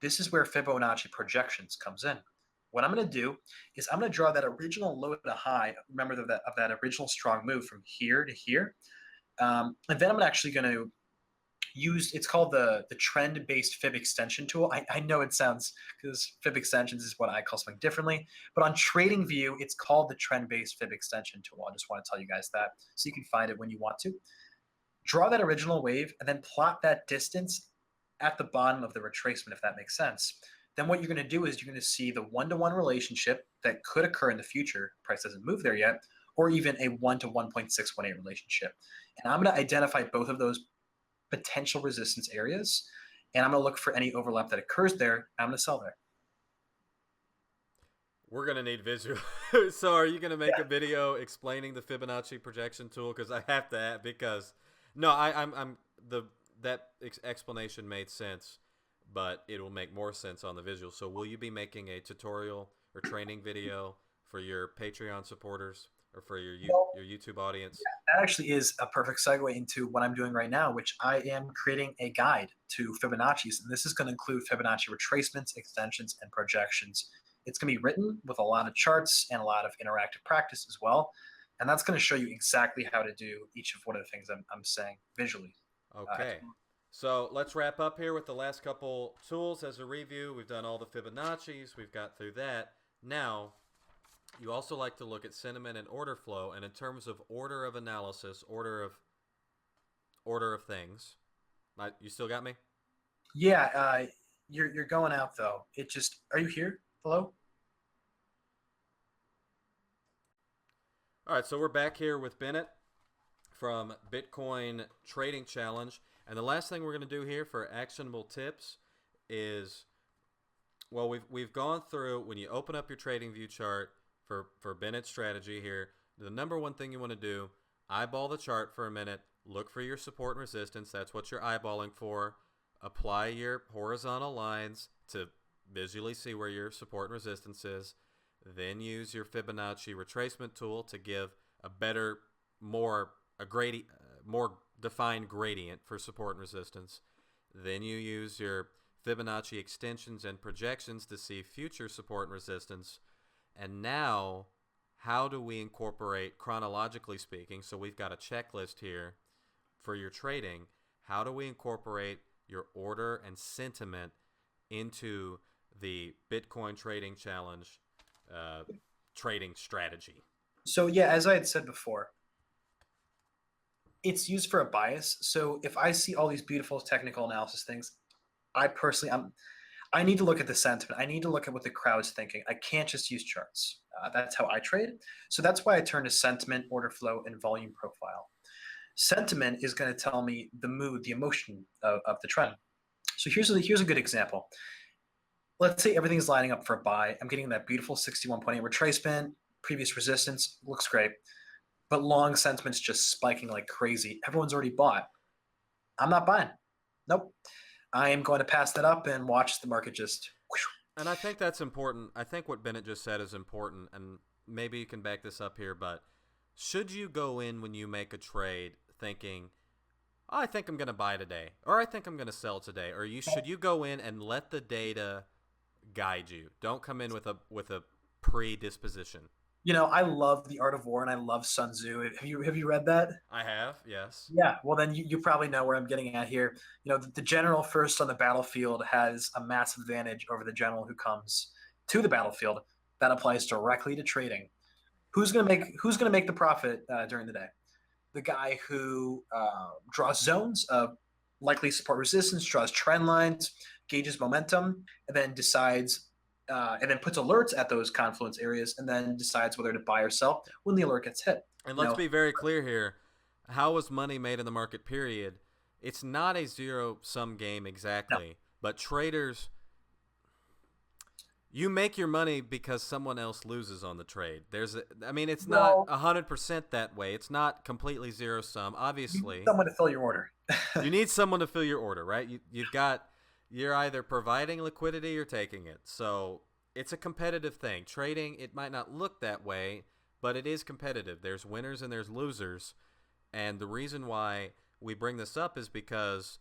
This is where Fibonacci projections comes in. What I'm going to do is I'm going to draw that original low to high, remember of that original strong move from here to here. And then I'm actually going to use, it's called the trend-based fib extension tool. I know it sounds, because fib extensions is what I call something differently, but on TradingView, it's called the trend-based fib extension tool. I just want to tell you guys that so you can find it when you want to. Draw that original wave and then plot that distance at the bottom of the retracement, if that makes sense. Then what you're going to do is you're going to see the one-to-one relationship that could occur in the future. Price doesn't move there yet, or even a 1 to 1.618 relationship. And I'm going to identify both of those potential resistance areas, and I'm going to look for any overlap that occurs there. And I'm going to sell there. We're gonna need visual. So, are you gonna make Yeah. a video explaining the Fibonacci projection tool? Because I have to. Because no, I'm the that explanation made sense, but it will make more sense on the visual. So, will you be making a tutorial or training video for your Patreon supporters or for your Well, your YouTube audience? that actually is a perfect segue into what I'm doing right now, which I am creating a guide to Fibonacci's. And this is going to include Fibonacci retracements, extensions, and projections. It's going to be written with a lot of charts and a lot of interactive practice as well. And that's going to show you exactly how to do each of one of the things I'm saying visually. Okay. So let's wrap up here with the last couple tools as a review. We've done all the Fibonacci's. We've got through that. Now, you also like to look at sentiment and order flow, and in terms of order of analysis, order of things. You still got me? Yeah, you're going out though. It just are you here? Hello? All right, so we're back here with Bennett from Bitcoin Trading Challenge. And the last thing we're going to do here for actionable tips is, well, we've gone through, when you open up your trading view chart for Bennett's strategy here, the number one thing you want to do, eyeball the chart for a minute, look for your support and resistance. That's what you're eyeballing for. Apply your horizontal lines to visually see where your support and resistance is. Then use your Fibonacci retracement tool to give a better, more defined gradient for support and resistance. Then you use your Fibonacci extensions and projections to see future support and resistance. And now, how do we incorporate, chronologically speaking, so we've got a checklist here for your trading, how do we incorporate your order and sentiment into the Bitcoin Trading Challenge trading strategy? So yeah, as I had said before, it's used for a bias. So if I see all these beautiful technical analysis things, I need to look at the sentiment. I need to look at what the crowd's thinking. I can't just use charts. That's how I trade. So that's why I turn to sentiment, order flow, and volume profile. Sentiment is going to tell me the mood, the emotion of the trend. So here's a good example. Let's say everything's lining up for a buy. I'm getting that beautiful 61.8 retracement, previous resistance, looks great. But long sentiment's just spiking like crazy. Everyone's already bought. I'm not buying. Nope. I am going to pass that up and watch the market just. Whoosh. And I think that's important. I think what Bennett just said is important, and maybe you can back this up here, but should you go in when you make a trade thinking, oh, I think I'm going to buy today, or I think I'm going to sell today, or should you go in and let the data guide you? Don't come in with a predisposition. You know, I love The Art of War and I love Sun Tzu. Have you read that? I have, yes. Yeah. Well, then you probably know where I'm getting at here. You know, the general first on the battlefield has a massive advantage over the general who comes to the battlefield. That applies directly to trading. Who's gonna make the profit during the day? The guy who draws zones of likely support resistance, draws trend lines, gauges momentum, and then decides and then puts alerts at those confluence areas and then decides whether to buy or sell when the alert gets hit. And let's be very clear here. How was money made in the market period? It's not a zero-sum game exactly, No. but traders, you make your money because someone else loses on the trade. It's not 100% that way. It's not completely zero-sum, obviously. You need someone to fill your order. You need someone to fill your order, right? You're either providing liquidity or taking it. So it's a competitive thing. Trading, it might not look that way, but it is competitive. There's winners and there's losers. And the reason why we bring this up is because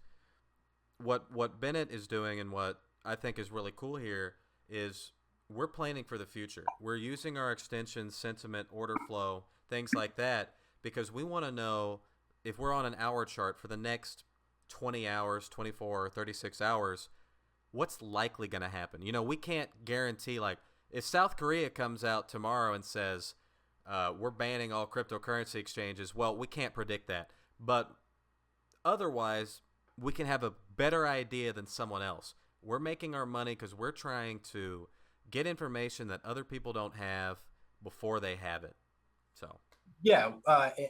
what Bennett is doing and what I think is really cool here is we're planning for the future. We're using our extensions, sentiment, order flow, things like that, because we want to know if we're on an hour chart for the next 20 hours, 24, 36 hours, what's likely going to happen? You know, we can't guarantee, like, if South Korea comes out tomorrow and says, we're banning all cryptocurrency exchanges, well, we can't predict that. But Otherwise, we can have a better idea than someone else. We're making our money because we're trying to get information that other people don't have before they have it. So, Yeah,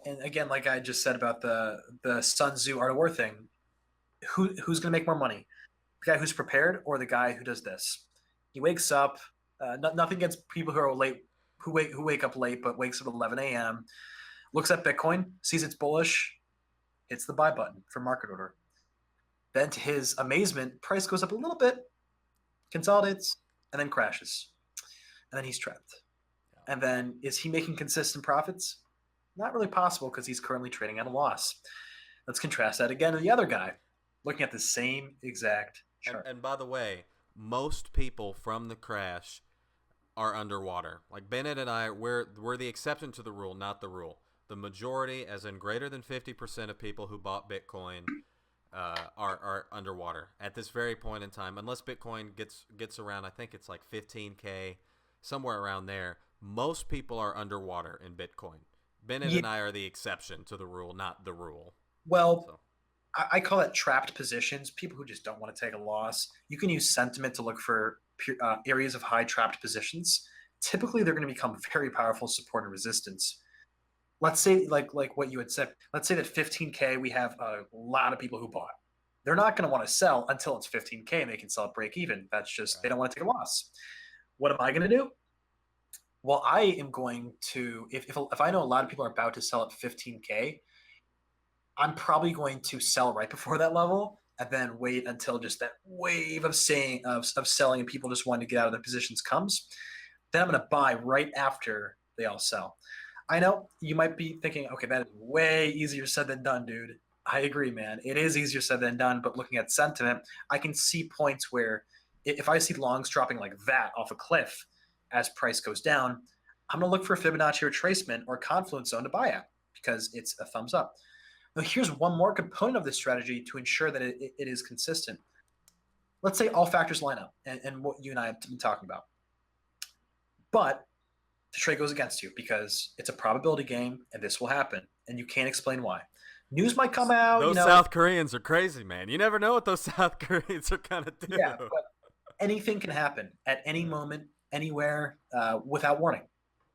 and again, like I just said about the Sun Tzu Art of War thing, who's going to make more money? The guy who's prepared or the guy who does this? He wakes up. Nothing against people who are late, who wake up late, but wakes up at 11 a.m. Looks at Bitcoin, sees it's bullish, hits the buy button for market order. Then, to his amazement, price goes up a little bit, consolidates, and then crashes, and then he's trapped. And then, is he making consistent profits? Not really possible because he's currently trading at a loss. Let's contrast that again to the other guy, looking at the same exact chart. and by the way, most people from the crash are underwater. Like Bennett and I, we're the exception to the rule, not the rule. The majority, as in greater than 50% of people who bought Bitcoin, are underwater at this very point in time. Unless Bitcoin gets around, I think it's like 15K, somewhere around there. Most people are underwater in Bitcoin. Bennett Yeah, and I are the exception to the rule, not the rule. well, So I call it trapped positions. People who just don't want to take a loss. You can use sentiment to look for areas of high trapped positions. Typically, they're going to become very powerful support and resistance. Let's say, like what you had said. Let's say that 15K, we have a lot of people who bought. They're not going to want to sell until it's 15K, and they can sell at break even. That's just they right, don't want to take a loss. What am I going to do? Well, I am going to if I know a lot of people are about to sell at 15K, I'm probably going to sell right before that level and then wait until just that wave of saying of selling and people just wanting to get out of their positions comes. Then I'm going to buy right after they all sell. I know you might be thinking, okay, that is way easier said than done, dude. I agree, man. It is easier said than done, but looking at sentiment, I can see points where if I see longs dropping like that off a cliff as price goes down, I'm going to look for a Fibonacci retracement or confluence zone to buy at because it's a thumbs up. Now, here's one more component of this strategy to ensure that it is consistent. Let's say all factors line up and what you and I have been talking about. But the trade goes against you because it's a probability game and this will happen. And you can't explain why. News might come out, those South Koreans are crazy, man. You never know what those South Koreans are gonna do. yeah, but anything can happen at any moment, anywhere, without warning.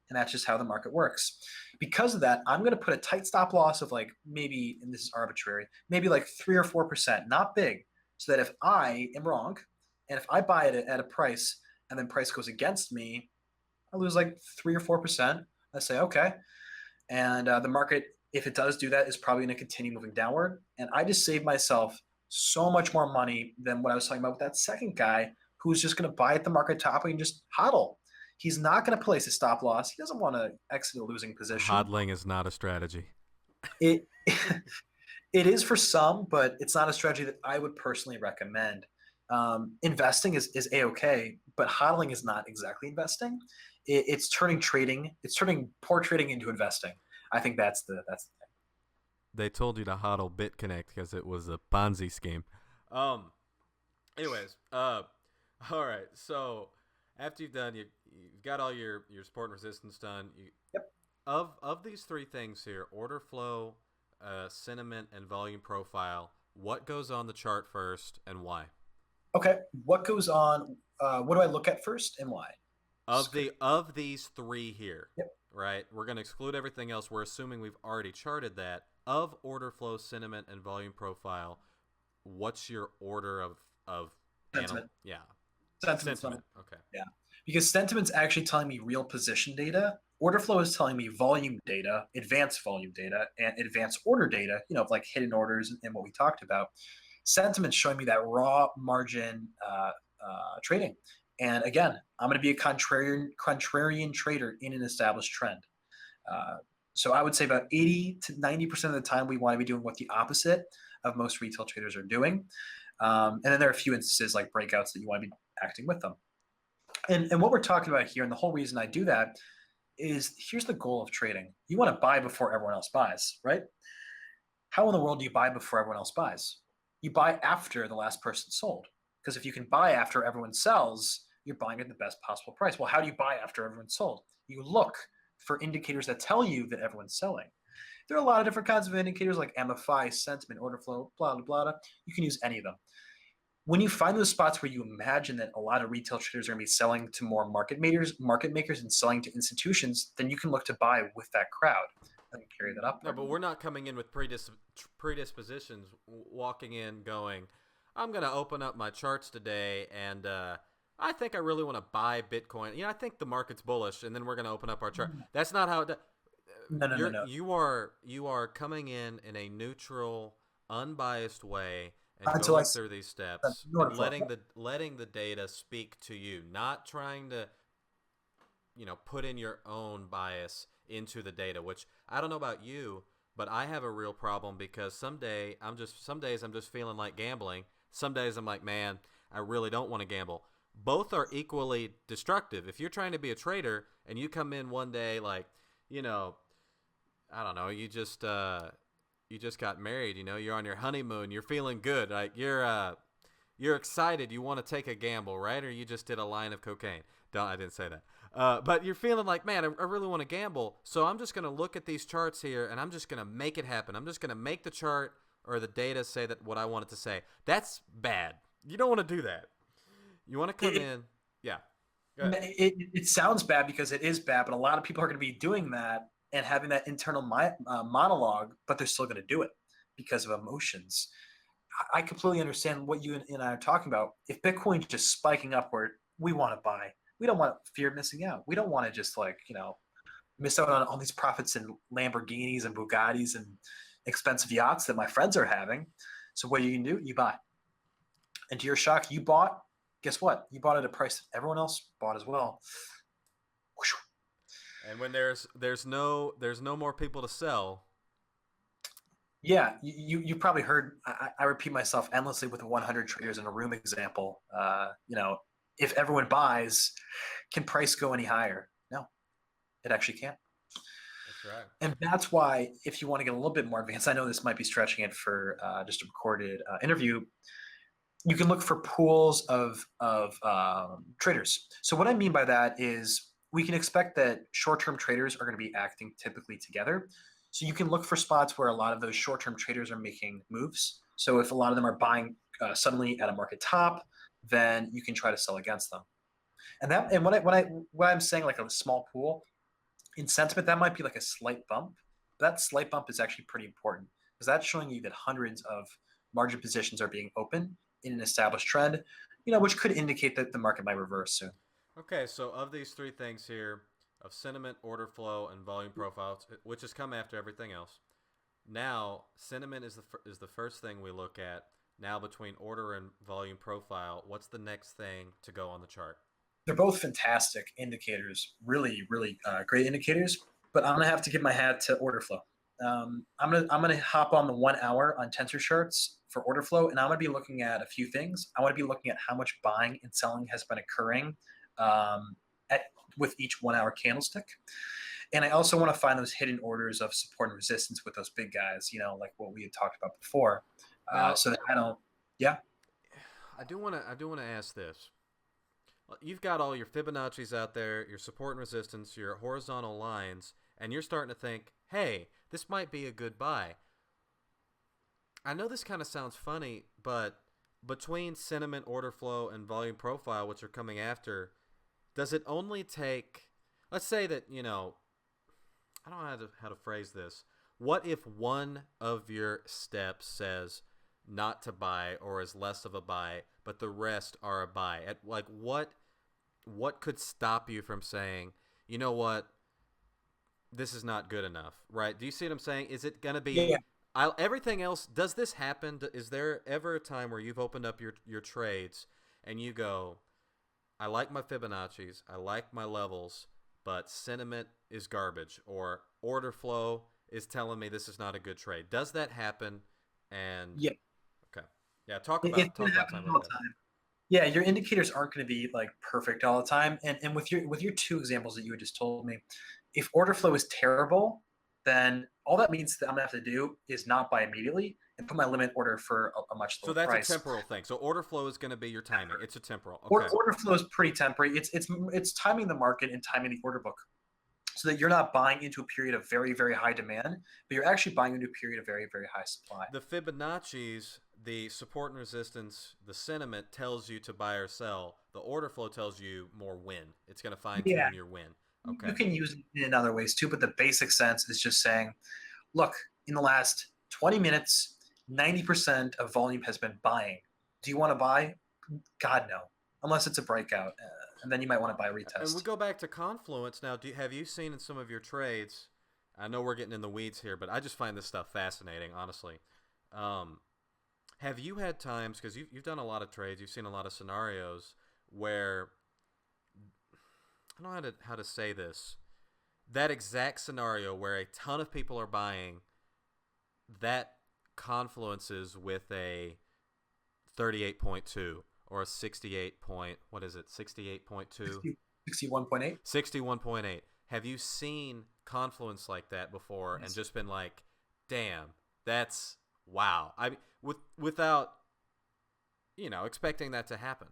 And that's just how the market works. Because of that, I'm going to put a tight stop loss of like maybe, and this is arbitrary, maybe like 3 or 4%, not big, so that if I am wrong and if I buy it at a price and then price goes against me, I lose like 3 or 4%. I say, okay. And the market, if it does do that, is probably going to continue moving downward. And I just saved myself so much more money than what I was talking about with that second guy who's just going to buy at the market top and just hodl. He's not going to place a stop loss. He doesn't want to exit a losing position. Hodling is not a strategy. It it is for some, but it's not a strategy that I would personally recommend. Investing is a okay, but hodling is not exactly investing. It's turning trading, it's turning poor trading into investing. I think that's the They told you to hodl BitConnect because it was a Ponzi scheme. Um. Anyways, all right. So after you've got all your support and resistance done. Yep. Of these three things here: order flow, sentiment, and volume profile. What goes on the chart first, and why? Okay. What goes on? What do I look at first, and why? Of these three here, Yep. right? We're going to exclude everything else. We're assuming we've already charted that. Of order flow, sentiment, and volume profile, what's your order of Sentiment. Yeah, Sentiment. Okay. Yeah. Because sentiment's actually telling me real position data. Order flow is telling me volume data, advanced volume data, and advanced order data, of like hidden orders and what we talked about. Sentiment's showing me that raw margin trading. And again, I'm going to be a contrarian trader in an established trend. Uh, so I would say about 80 to 90% of the time we want to be doing what the opposite of most retail traders are doing. And then there are a few instances like breakouts that you want to be acting with them. And what we're talking about here, and the whole reason I do that is here's the goal of trading. You want to buy before everyone else buys, right? How in the world do you buy before everyone else buys? You buy after the last person sold. Because if you can buy after everyone sells, you're buying at the best possible price. Well, how do you buy after everyone's sold? You look for indicators that tell you that everyone's selling. There are a lot of different kinds of indicators like MFI, sentiment, order flow, blah, blah, blah. You can use any of them. When you find those spots where you imagine that a lot of retail traders are going to be selling to more market makers and selling to institutions, then you can look to buy with that crowd and carry that No, upward. but we're not coming in with predispositions, walking in going, I'm going to open up my charts today and I think I really want to buy Bitcoin. I think the market's bullish, and then we're going to open up our chart. That's not how it. No, no, no, no. You are coming in a neutral, unbiased way and Until I going see through these that steps and order flow. letting the data speak to you, not trying to put in your own bias into the data. Which I don't know about you, but I have a real problem because some days I'm just feeling like gambling. Some days I'm like, man, I really don't want to gamble. Both are equally destructive. If you're trying to be a trader and you come in one day like, you know, I don't know, you just got married, you're on your honeymoon, you're feeling good, like you're excited, you want to take a gamble, right? Or you just did a line of cocaine. Don't, I didn't say that. But you're feeling like, man, I really want to gamble, so I'm just going to look at these charts here and I'm just going to make it happen. I'm just going to make the chart or the data say that what I want it to say. That's bad. You don't want to do that. You want to come It, in. Yeah. Go ahead. it sounds bad because it is bad, but a lot of people are going to be doing that and having that internal monologue, but they're still going to do it because of emotions. I completely understand what you and I are talking about. If Bitcoin's just spiking upward, we want to buy. We don't want fear of missing out. We don't want to just miss out on all these profits in Lamborghinis and Bugattis and expensive yachts that my friends are having. So what you can do, you buy. And to your shock, you bought. Guess what? You bought at a price that everyone else bought as well. And when there's no more people to sell. Yeah, you probably heard. I repeat myself endlessly with the 100 traders in a room example. If everyone buys, can price go any higher? No, it actually can't. That's right. And that's why, if you want to get a little bit more advanced, I know this might be stretching it for just a recorded interview. You can look for pools of traders. So what I mean by that is we can expect that short-term traders are going to be acting typically together. So you can look for spots where a lot of those short-term traders are making moves. So if a lot of them are buying suddenly at a market top, then you can try to sell against them. And what I'm saying, like a small pool in sentiment, that might be like a slight bump. That slight bump is actually pretty important because that's showing you that hundreds of margin positions are being open in an established trend, which could indicate that the market might reverse soon. Okay, so of these three things here, of sentiment, order flow, and volume profiles, which has come after everything else, now sentiment is the first thing we look at. Now between order and volume profile, what's the next thing to go on the chart? They're both fantastic indicators, really, really great indicators. But I'm gonna have to give my hat to order flow. I'm gonna hop on the 1 hour on tensor charts for order flow, and I'm gonna be looking at a few things. I want to be looking at how much buying and selling has been occurring um, at with each 1 hour candlestick, and I also want to find those hidden orders of support and resistance with those big guys. Like what we had talked about before, Now, so that I don't. Yeah. I do want to ask this. You've got all your Fibonacci's out there, your support and resistance, your horizontal lines, and you're starting to think, hey, this might be a good buy. I know this kind of sounds funny, but between sentiment, order flow, and volume profile, which are coming after, does it only take, let's say that, I don't know how to phrase this. What if one of your steps says not to buy or is less of a buy, but the rest are a buy? At like what could stop you from saying, you know what, this is not good enough, right? Do you see what I'm saying? Is it gonna be Yeah. everything else? Does this happen? Is there ever a time where you've opened up your trades and you go, I like my Fibonacci's, I like my levels, but sentiment is garbage, or order flow is telling me this is not a good trade? Does that happen? And Yeah. okay, yeah, talk It's about gonna talk about happen time all like the that. time. Yeah, your indicators aren't going to be like perfect all the time. And with your two examples that you had just told me, if order flow is terrible, then all that means that I'm gonna have to do is not buy immediately and put my limit order for a much So lower that's a price. temporal thing. So order flow is going to be your timing. It's a temporal. Or, Okay. order flow is pretty temporary. It's timing the market and timing the order book. so that you're not buying into a period of very, very high demand, but you're actually buying into a period of very, very high supply. The Fibonacci's, the support and resistance, the sentiment tells you to buy or sell. The order flow tells you more when. It's going to fine Yeah, tune your win. you Okay. can use it in other ways too, but the basic sense is just saying, look, in the last 20 minutes, 90% of volume has been buying. Do you want to buy? God, no. Unless it's a breakout. And then you might want to buy a And we retest. go back to Confluence now. Have you seen in some of your trades? I know we're getting in the weeds here, but I just find this stuff fascinating, honestly. Um, have you had times, because you've done a lot of trades, you've seen a lot of scenarios where, I don't know how to say this, that exact scenario where a ton of people are buying, that confluences with a 38.2 or a 68 point, what is it, 68.2? 61.8? 61.8. Have you seen confluence like that before and Yes. just been like, damn, that's wow. Without, expecting that to happen.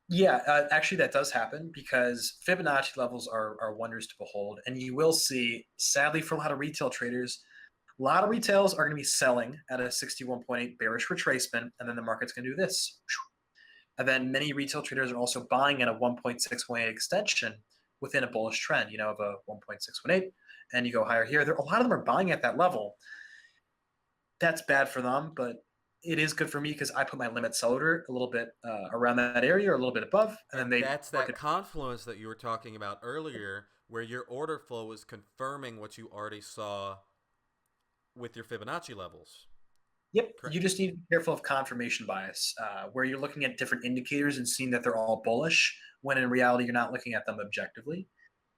Yeah, actually, that does happen because Fibonacci levels are wonders to behold. And you will see, sadly, for a lot of retail traders, a lot of retails are going to be selling at a 61.8 bearish retracement, and then the market's going to do this. And then many retail traders are also buying at a 1.618 extension within a bullish trend, of a 1.618, and you go higher here. A lot of them are buying at that level. That's bad for them, but it is good for me because I put my limit sell order a little bit around that area or a little bit above, and then And they that's work that it. confluence that you were talking about earlier, where your order flow is confirming what you already saw with your Fibonacci levels. Yep, Correct. you just need to be careful of confirmation bias, where you're looking at different indicators and seeing that they're all bullish, when in reality you're not looking at them objectively.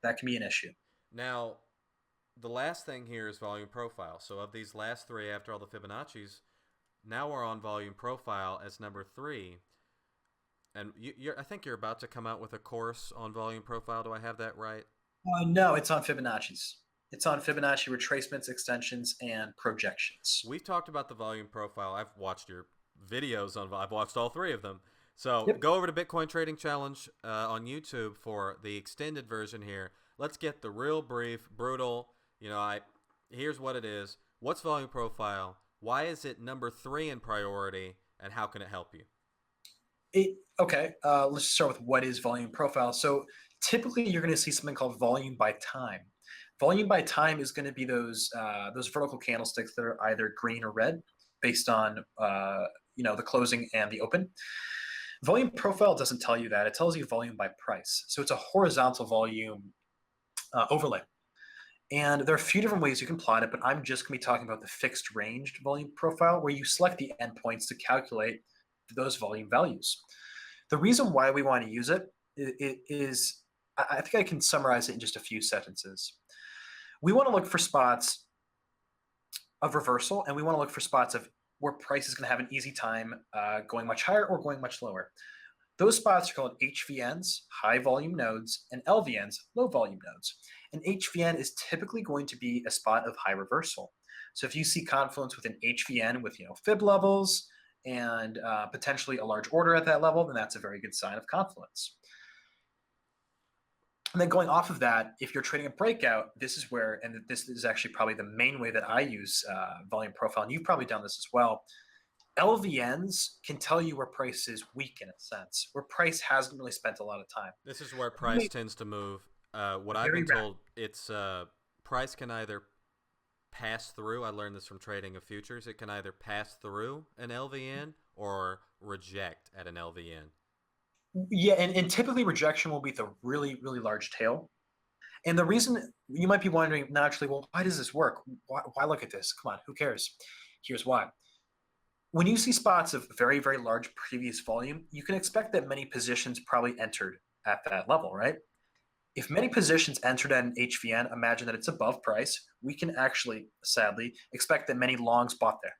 That can be an issue. Now, the last thing here is volume profile. So of these last three, after all the Fibonacci's, now we're on volume profile as number 3. And I think you're about to come out with a course on volume profile. Do I have that right? No, it's on Fibonacci's. It's on Fibonacci retracements, extensions, and projections. We've talked about the volume profile. I've watched your videos on. I've watched all 3 of them. So Yep. go over to Bitcoin Trading Challenge on YouTube for the extended version here. Let's get the real brief, brutal. Here's what it is. What's volume profile? Why is it number 3 in priority? And how can it help you? Okay, let's start with what is volume profile. So typically you're going to see something called volume by time. Volume by time is going to be those vertical candlesticks that are either green or red based on the closing and the open. Volume profile doesn't tell you that. It tells you volume by price. So it's a horizontal volume overlay. And there are a few different ways you can plot it, but I'm just going to be talking about the fixed ranged volume profile where you select the endpoints to calculate those volume values. The reason why we want to use it is I think I can summarize it in just a few sentences. We want to look for spots of reversal, and we want to look for spots of where price is going to have an easy time going much higher or going much lower. Those spots are called HVNs, high volume nodes, and LVNs, low volume nodes. An HVN is typically going to be a spot of high reversal. So if you see confluence with an HVN with fib levels and potentially a large order at that level, then that's a very good sign of confluence. And then going off of that, if you're trading a breakout, this is where, and this is actually probably the main way that I use volume profile, and you've probably done this as well. LVNs can tell you where price is weak in a sense, where price hasn't really spent a lot of time. This is where price tends to move. What I've Very been rapid. told, it's price can either pass through. I learned this from trading of futures. It can either pass through an LVN or reject at an LVN. Yeah, and typically rejection will be the really, really large tail. And the reason you might be wondering naturally, well, why does this work? Why look at this? Come on, who cares? Here's why. When you see spots of very, very large previous volume, you can expect that many positions probably entered at that level, right? If many positions entered at an HVN, imagine that it's above price, we can actually, sadly, expect that many longs bought there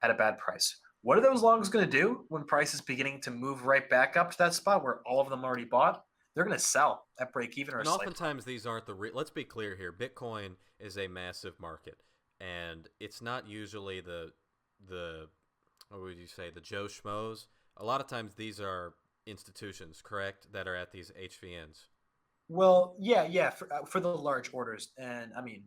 at a bad price. What are those longs going to do when price is beginning to move right back up to that spot where all of them already bought? They're going to sell at break even or a And slight. oftentimes these aren't let's be clear here. Bitcoin is a massive market, and it's not usually the what would you say, the Joe Schmoes. A lot of times these are institutions, correct, that are at these HVNs. Well, yeah, for the large orders, and I mean,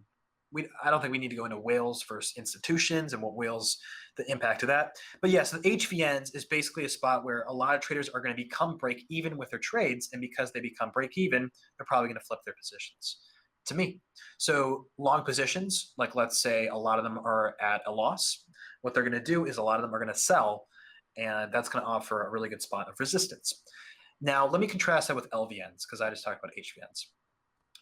I don't think we need to go into whales versus institutions and what whales the impact of that. But yes, the HVNs is basically a spot where a lot of traders are going to become break even with their trades, and because they become break even, they're probably going to flip their positions. To me, so long positions, like let's say a lot of them are at a loss. What they're going to do is a lot of them are going to sell, and that's going to offer a really good spot of resistance. Now, let me contrast that with LVNs because I just talked about HVNs.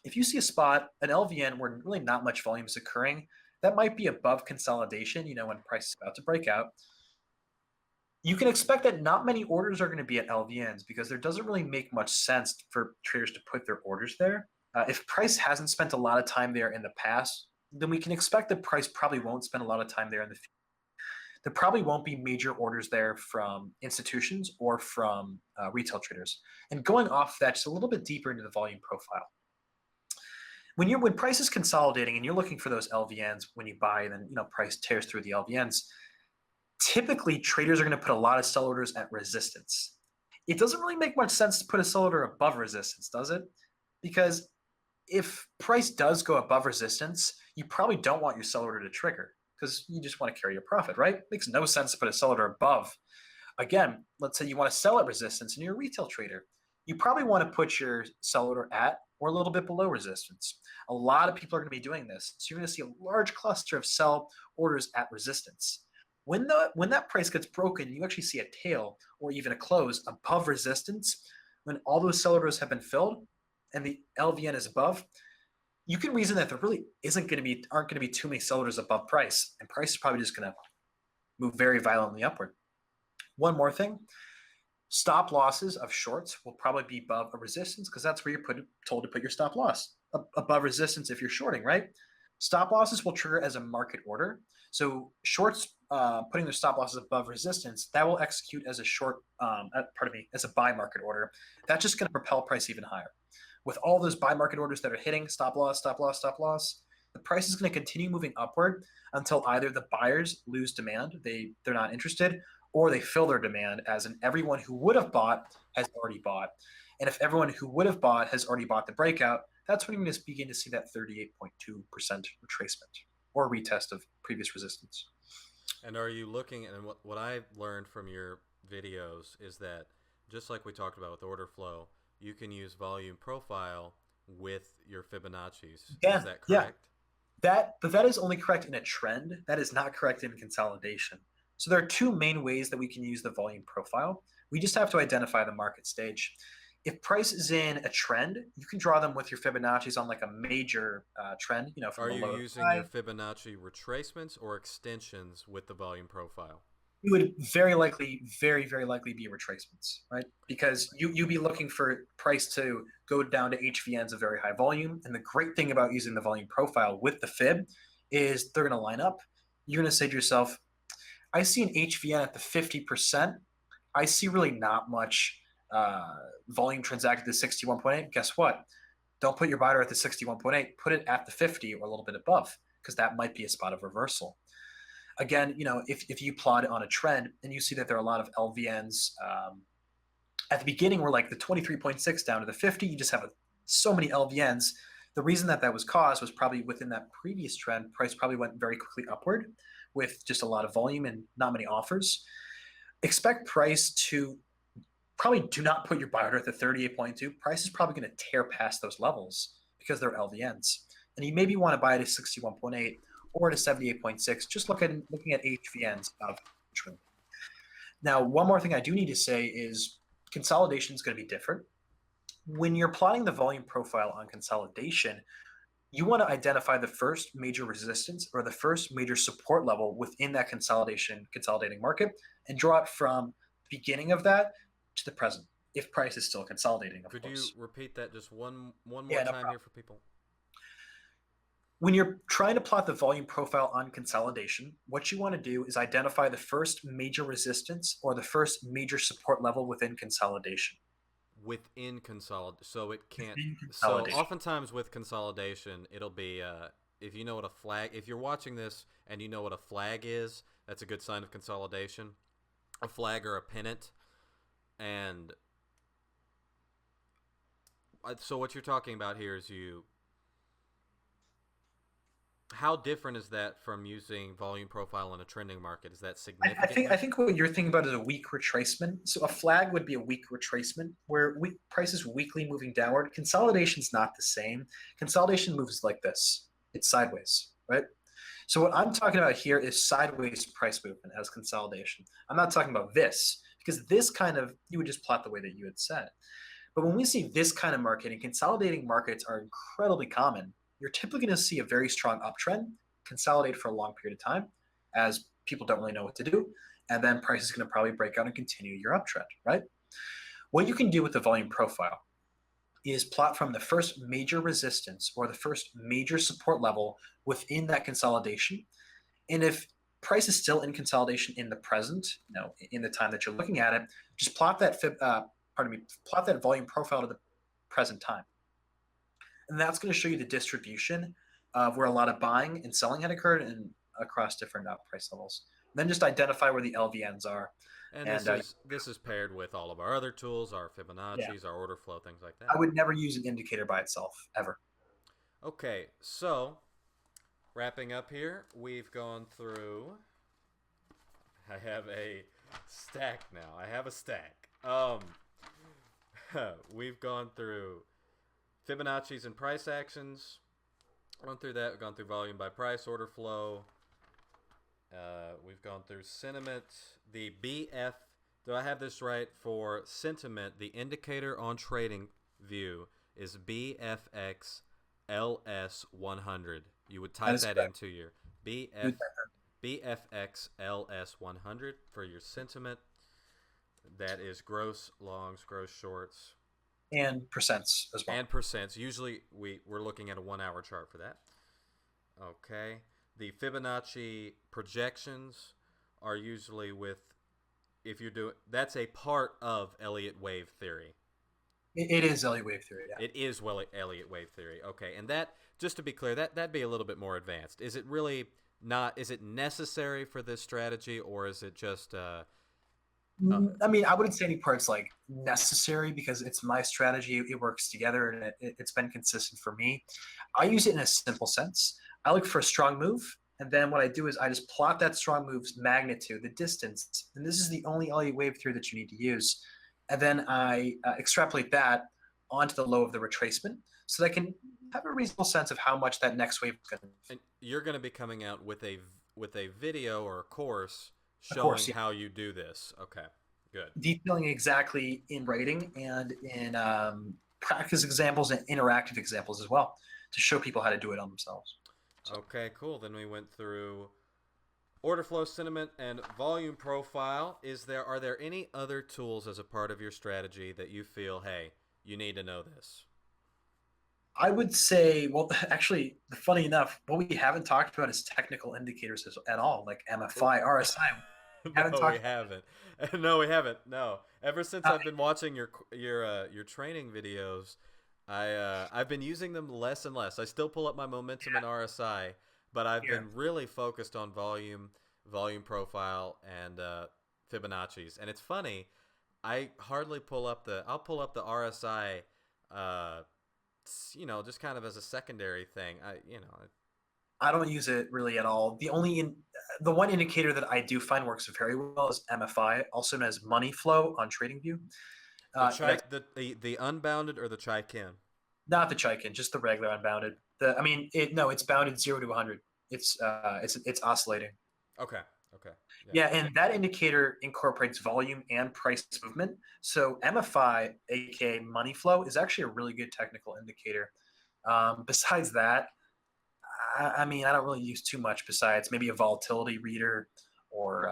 If you see a spot, an LVN, where really not much volume is occurring, that might be above consolidation, when price is about to break out. You can expect that not many orders are going to be at LVNs because there doesn't really make much sense for traders to put their orders there. If price hasn't spent a lot of time there in the past, then we can expect that price probably won't spend a lot of time there in the future. There probably won't be major orders there from institutions or from retail traders. And going off that just a little bit deeper into the volume profile. When price is consolidating and you're looking for those LVNs when you buy, and then price tears through the LVNs, typically traders are going to put a lot of sell orders at resistance. It doesn't really make much sense to put a sell order above resistance, does it? Because if price does go above resistance, you probably don't want your sell order to trigger because you just want to carry your profit, right? It makes no sense to put a sell order above. Again, let's say you want to sell at resistance and you're a retail trader. You probably want to put your sell order at or a little bit below resistance. A lot of people are going to be doing this. So you're going to see a large cluster of sell orders at resistance. When that price gets broken, you actually see a tail or even a close above resistance. When all those sell orders have been filled and the LVN is above, you can reason that there really aren't going to be too many sell orders above price, and price is probably just going to move very violently upward. One more thing, stop losses of shorts will probably be above a resistance because that's where you're told to put your stop loss above resistance if you're shorting, right? Stop losses will trigger as a market order. So shorts putting their stop losses above resistance, that will execute as a as a buy market order. That's just going to propel price even higher. With all those buy market orders that are hitting stop loss, stop loss, stop loss, the price is going to continue moving upward until either the buyers lose demand, they're not interested, or they fill their demand, as in everyone who would have bought has already bought. And if everyone who would have bought has already bought the breakout, that's when you're going to begin to see that 38.2% retracement or retest of previous resistance. And are you looking, and what I've learned from your videos is that just like we talked about with order flow, you can use volume profile with your Fibonacci's. Yeah, Is that yeah. correct? But that is only correct in a trend. That is not correct in consolidation. So there are two main ways that we can use the volume profile. We just have to identify the market stage. If price is in a trend, you can draw them with your Fibonacci's on like a major trend, from Are the you low to using your high. Fibonacci retracements or extensions with the volume profile? It would very likely, very, very likely be retracements, right? Because you'd be looking for price to go down to HVNs of very high volume. And the great thing about using the volume profile with the Fib is they're going to line up. You're going to say to yourself, I see an HVN at the 50%. I see really not much volume transacted to 61.8. Guess what? Don't put your buy order at the 61.8. Put it at the 50 or a little bit above, because that might be a spot of reversal. Again, if you plot it on a trend and you see that there are a lot of LVNs at the beginning, we're like the 23.6 down to the 50. You just have so many LVNs. The reason that was caused was probably within that previous trend, price probably went very quickly upward with just a lot of volume and not many offers. Expect price to probably do not put your buy order at the 38.2. Price is probably going to tear past those levels because they're LVNs. And you maybe want to buy it at 61.8 or at a 78.6. Just looking at HVNs of trend. Now, one more thing I do need to say is consolidation is going to be different. When you're plotting the volume profile on consolidation, you want to identify the first major resistance or the first major support level within that consolidating market and draw it from the beginning of that to the present, if price is still consolidating, of Could course. you repeat that just one more Yeah, no time here problem. for people? When you're trying to plot the volume profile on consolidation, what you want to do is identify the first major resistance or the first major support level within consolidation. Within consolidation, so it can't. Within So consolidation. oftentimes with consolidation, it'll be if you know what a flag. If you're watching this and you know what a flag is, that's a good sign of consolidation. A flag or a pennant, and So what you're talking about here is you. How different is that from using volume profile in a trending market? Is that I significantly? think what you're thinking about is a weak retracement. So a flag would be a weak retracement where price is weakly moving downward. Consolidation is not the same. Consolidation moves like this. It's sideways, right? So what I'm talking about here is sideways price movement as consolidation. I'm not talking about this because this kind of you would just plot the way that you had said. But when we see this kind of market and consolidating markets are incredibly common, you're typically going to see a very strong uptrend consolidate for a long period of time as people don't really know what to do. And then price is going to probably break out and continue your uptrend, right? What you can do with the volume profile is plot from the first major resistance or the first major support level within that consolidation. And if price is still in consolidation in the present, in the time that you're looking at it, just plot that plot that volume profile to the present time. And that's going to show you the distribution of where a lot of buying and selling had occurred and across different price levels. And then just identify where the LVNs are. And And this is paired with all of our other tools, our yeah, Fibonacci's, our order flow, things like I that. would never use an indicator by itself ever. Okay, so wrapping up here, we've gone through. I have a stack now. I have a stack. We've gone through Fibonacci's and price actions. Run through that. We've gone through volume by price, order flow. We've gone through sentiment. The BF. Do I have this right? For sentiment, the indicator on trading view is BFX LS100. You would type that into your BFX LS100 for your sentiment. That is gross longs, gross shorts, and percents as well. and percents. Usually we're looking at a 1 hour chart for that. Okay. The Fibonacci projections are usually with, if you're doing, that's a part of Elliott wave theory. It is Elliott wave theory. Yeah. It is Elliott wave theory. Okay. And that, just to be clear, that'd be a little bit more advanced. Is it really not, is it necessary for this strategy, or is it just, I mean, I wouldn't say any part's like necessary because it's my strategy. It works together and it's been consistent for me. I use it in a simple sense. I look for a strong move. And then what I do is I just plot that strong move's magnitude, the distance. And this is the only Elliott wave theory that you need to use. And then I extrapolate that onto the low of the retracement so that I can have a reasonable sense of how much that next wave is going to. and you're going to be coming out with a video or a course Of showing course, yeah. how you do this. Okay, good. Detailing exactly in writing and in practice examples and interactive examples as well to show people how to do it on themselves. So. Okay, cool. Then we went through order flow, sentiment, and volume profile. Are there any other tools as a part of your strategy that you feel, hey, you need to know this? I would say, well, actually, funny enough, what we haven't talked about is technical indicators at all, like MFI, RSI. We haven't. No, we haven't. No. Ever since I've been watching your training videos, I've been using them less and less. I still pull up my momentum and RSI, but I've been really focused on volume profile, and Fibonacci's. And it's funny, I hardly pull up I'll pull up the RSI, just kind of as a secondary thing. I don't use it really at all. The one indicator that I do find works very well is MFI, also known as money flow on TradingView. The unbounded or the Chaikin? Not the Chaikin, just the regular unbounded. It's bounded 0 to 100. It's oscillating. Okay. Yeah, and that indicator incorporates volume and price movement. So MFI, aka money flow, is actually a really good technical indicator. Besides that, I don't really use too much besides maybe a volatility reader or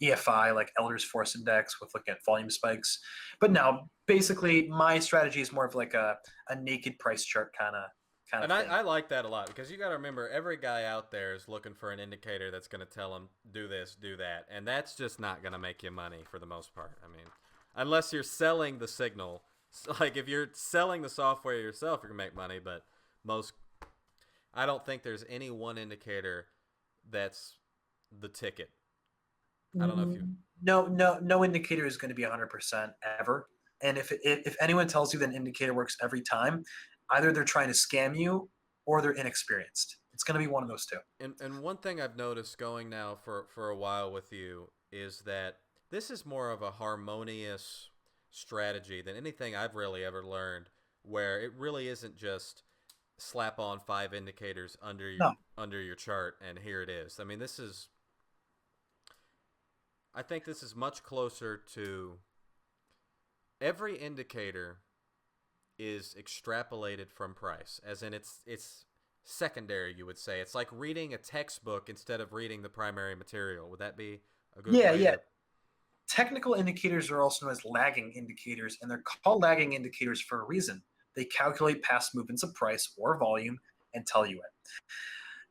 EFI, like Elder's Force Index, with looking at volume spikes. But no, basically my strategy is more of like a naked price chart kind of and thing. I like that a lot because you got to remember, every guy out there is looking for an indicator that's going to tell them do this, do that, and that's just not going to make you money for the most part. I mean, unless you're selling the signal. Like if you're selling the software yourself, you're going to make money, but I don't think there's any one indicator that's the ticket. I don't know if you. No indicator is going to be 100% ever. And if anyone tells you that an indicator works every time, either they're trying to scam you or they're inexperienced. It's going to be one of those two. And one thing I've noticed going now for a while with you is that this is more of a harmonious strategy than anything I've really ever learned, where it really isn't just slap on 5 indicators No, under your chart and here it is. I mean, I think this is much closer to every indicator is extrapolated from price, as in it's secondary. You would say it's like reading a textbook instead of reading the primary material. Would that be a good yeah, way yeah. to? Technical indicators are also known as lagging indicators, and they're called lagging indicators for a reason. They calculate past movements of price or volume and tell you it.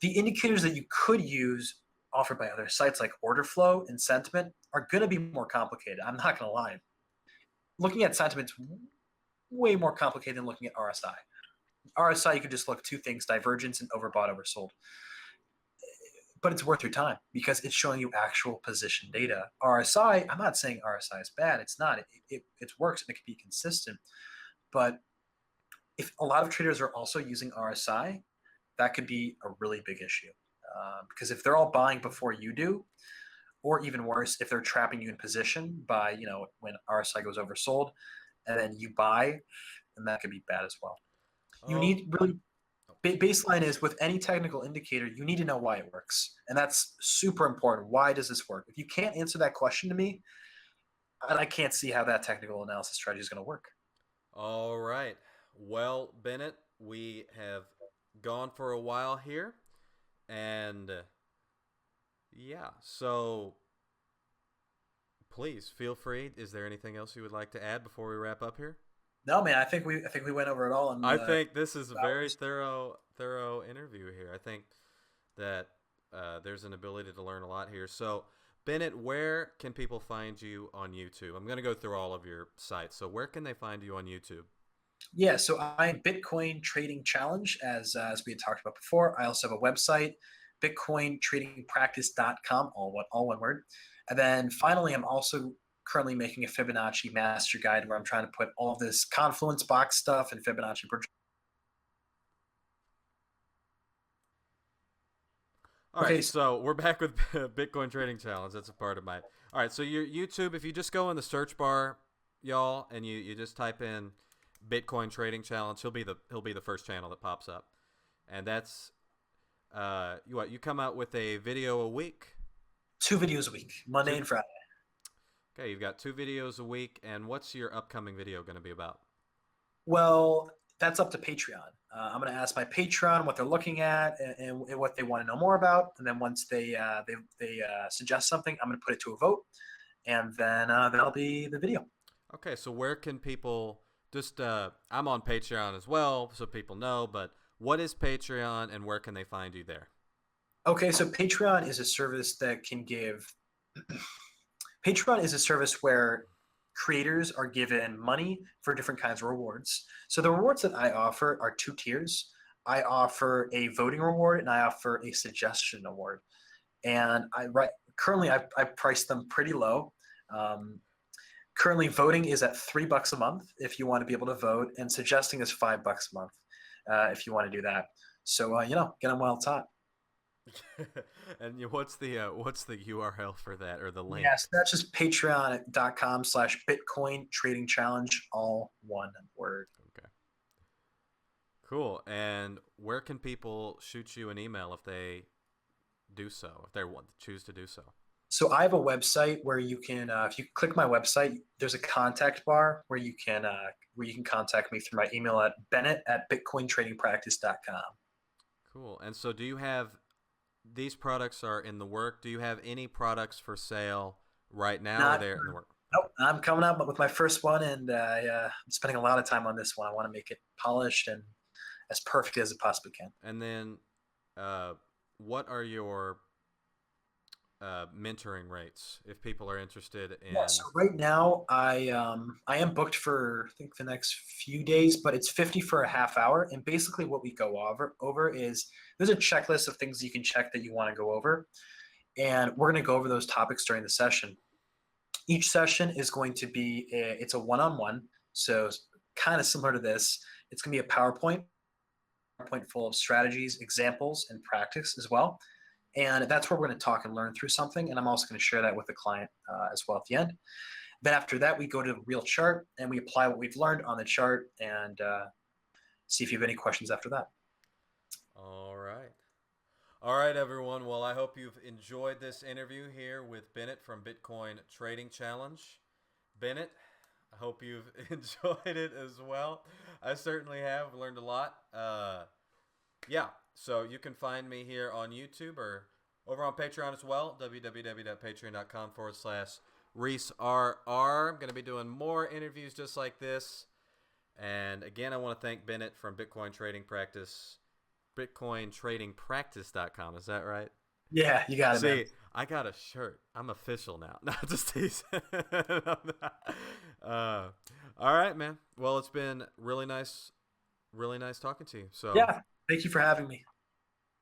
The indicators that you could use offered by other sites like order flow and sentiment are going to be more complicated. I'm not going to lie. Looking at sentiment's way more complicated than looking at RSI. RSI, you could just look at two things: divergence and overbought, oversold. But it's worth your time because it's showing you actual position data. RSI, I'm not saying RSI is bad. It's not. It works and it can be consistent. But if a lot of traders are also using RSI, that could be a really big issue. Because if they're all buying before you do, or even worse, if they're trapping you in position by, when RSI goes oversold and then you buy, then that could be bad as well. You Oh, need really baseline is with any technical indicator, you need to know why it works. And that's super important. Why does this work? If you can't answer that question to me, I can't see how that technical analysis strategy is going to work. all right. Well, Bennett, we have gone for a while here, and yeah. So please feel free. Is there anything else you would like to add before we wrap up here? No, man, I think we went over it all in I think this is a very hours. thorough interview here. I think that there's an ability to learn a lot here. So, Bennett, where can people find you on YouTube? I'm going to go through all of your sites. So, where can they find you on YouTube? Yeah, so I'm Bitcoin Trading Challenge, as we had talked about before. I also have a website, bitcointradingpractice.com, all one word. And then finally, I'm also currently making a Fibonacci master guide where I'm trying to put all of this Confluence box stuff and Fibonacci. All right, Okay, so we're back with Bitcoin Trading Challenge. That's a part of my. All right, so your YouTube, if you just go in the search bar, y'all, and you just type in Bitcoin Trading Challenge, he'll be the first channel that pops up, and that's you come out with a video a week. 2 videos a week, Monday Two. and Friday. Okay, you've got 2 videos a week, and what's your upcoming video going to be about? Well, that's up to Patreon. I'm going to ask my Patreon what they're looking at and what they want to know more about, and then once they suggest something, I'm going to put it to a vote, and then that'll be the video. Okay, so where can people just? I'm on Patreon as well, so people know. But what is Patreon, and where can they find you there? Okay, so Patreon is a service that can give. Patreon is a service where creators are given money for different kinds of rewards. So the rewards that I offer are 2 tiers. I offer a voting reward and I offer a suggestion award. And currently I priced them pretty low. Um, Currently voting is at $3 a month if you want to be able to vote, and suggesting is $5 a month if you want to do that. So get them while it's hot. And what's the URL for that or the link? Yes, that's just patreon.com/Bitcoin Trading Challenge, all one word. Okay, cool. And where can people shoot you an email if they do so, if they want choose to do so? So I have a website where you can, if you click my website, there's a contact bar where you can contact me through my email at bennett@bitcointradingpractice.com. Cool. And so, do you have these products are in the work? Do you have any products for sale right now, or Not, they're in the work? nope, I'm coming up with my first one, and I'm spending a lot of time on this one. I want to make it polished and as perfect as it possibly can. And then, uh, what are your mentoring rates if people are interested Yeah, in? so right now I am booked for I think the next few days, but it's 50 for a half hour. And basically what we go over is there's a checklist of things you can check that you want to go over. And we're going to go over those topics during the session. Each session is going to be it's a one-on-one. So kind of similar to this, it's going to be a PowerPoint full of strategies, examples, and practice as well. And that's where we're going to talk and learn through something. And I'm also going to share that with the client as well at the end. Then after that, we go to the real chart and we apply what we've learned on the chart and see if you have any questions after that. All right. All right, everyone. Well, I hope you've enjoyed this interview here with Bennett from Bitcoin Trading Challenge. Bennett, I hope you've enjoyed it as well. I certainly have learned a lot. Yeah, so you can find me here on YouTube or over on Patreon as well, www.patreon.com/ReeceRR. I'm going to be doing more interviews just like this. And again, I want to thank Bennett from BitcoinTradingPractice.com. Is that right? Yeah, you got it, man. See, I got a shirt. I'm official now. Not just teasing. All right, man. Well, it's been really nice talking to you. So Yeah, thank you for having me.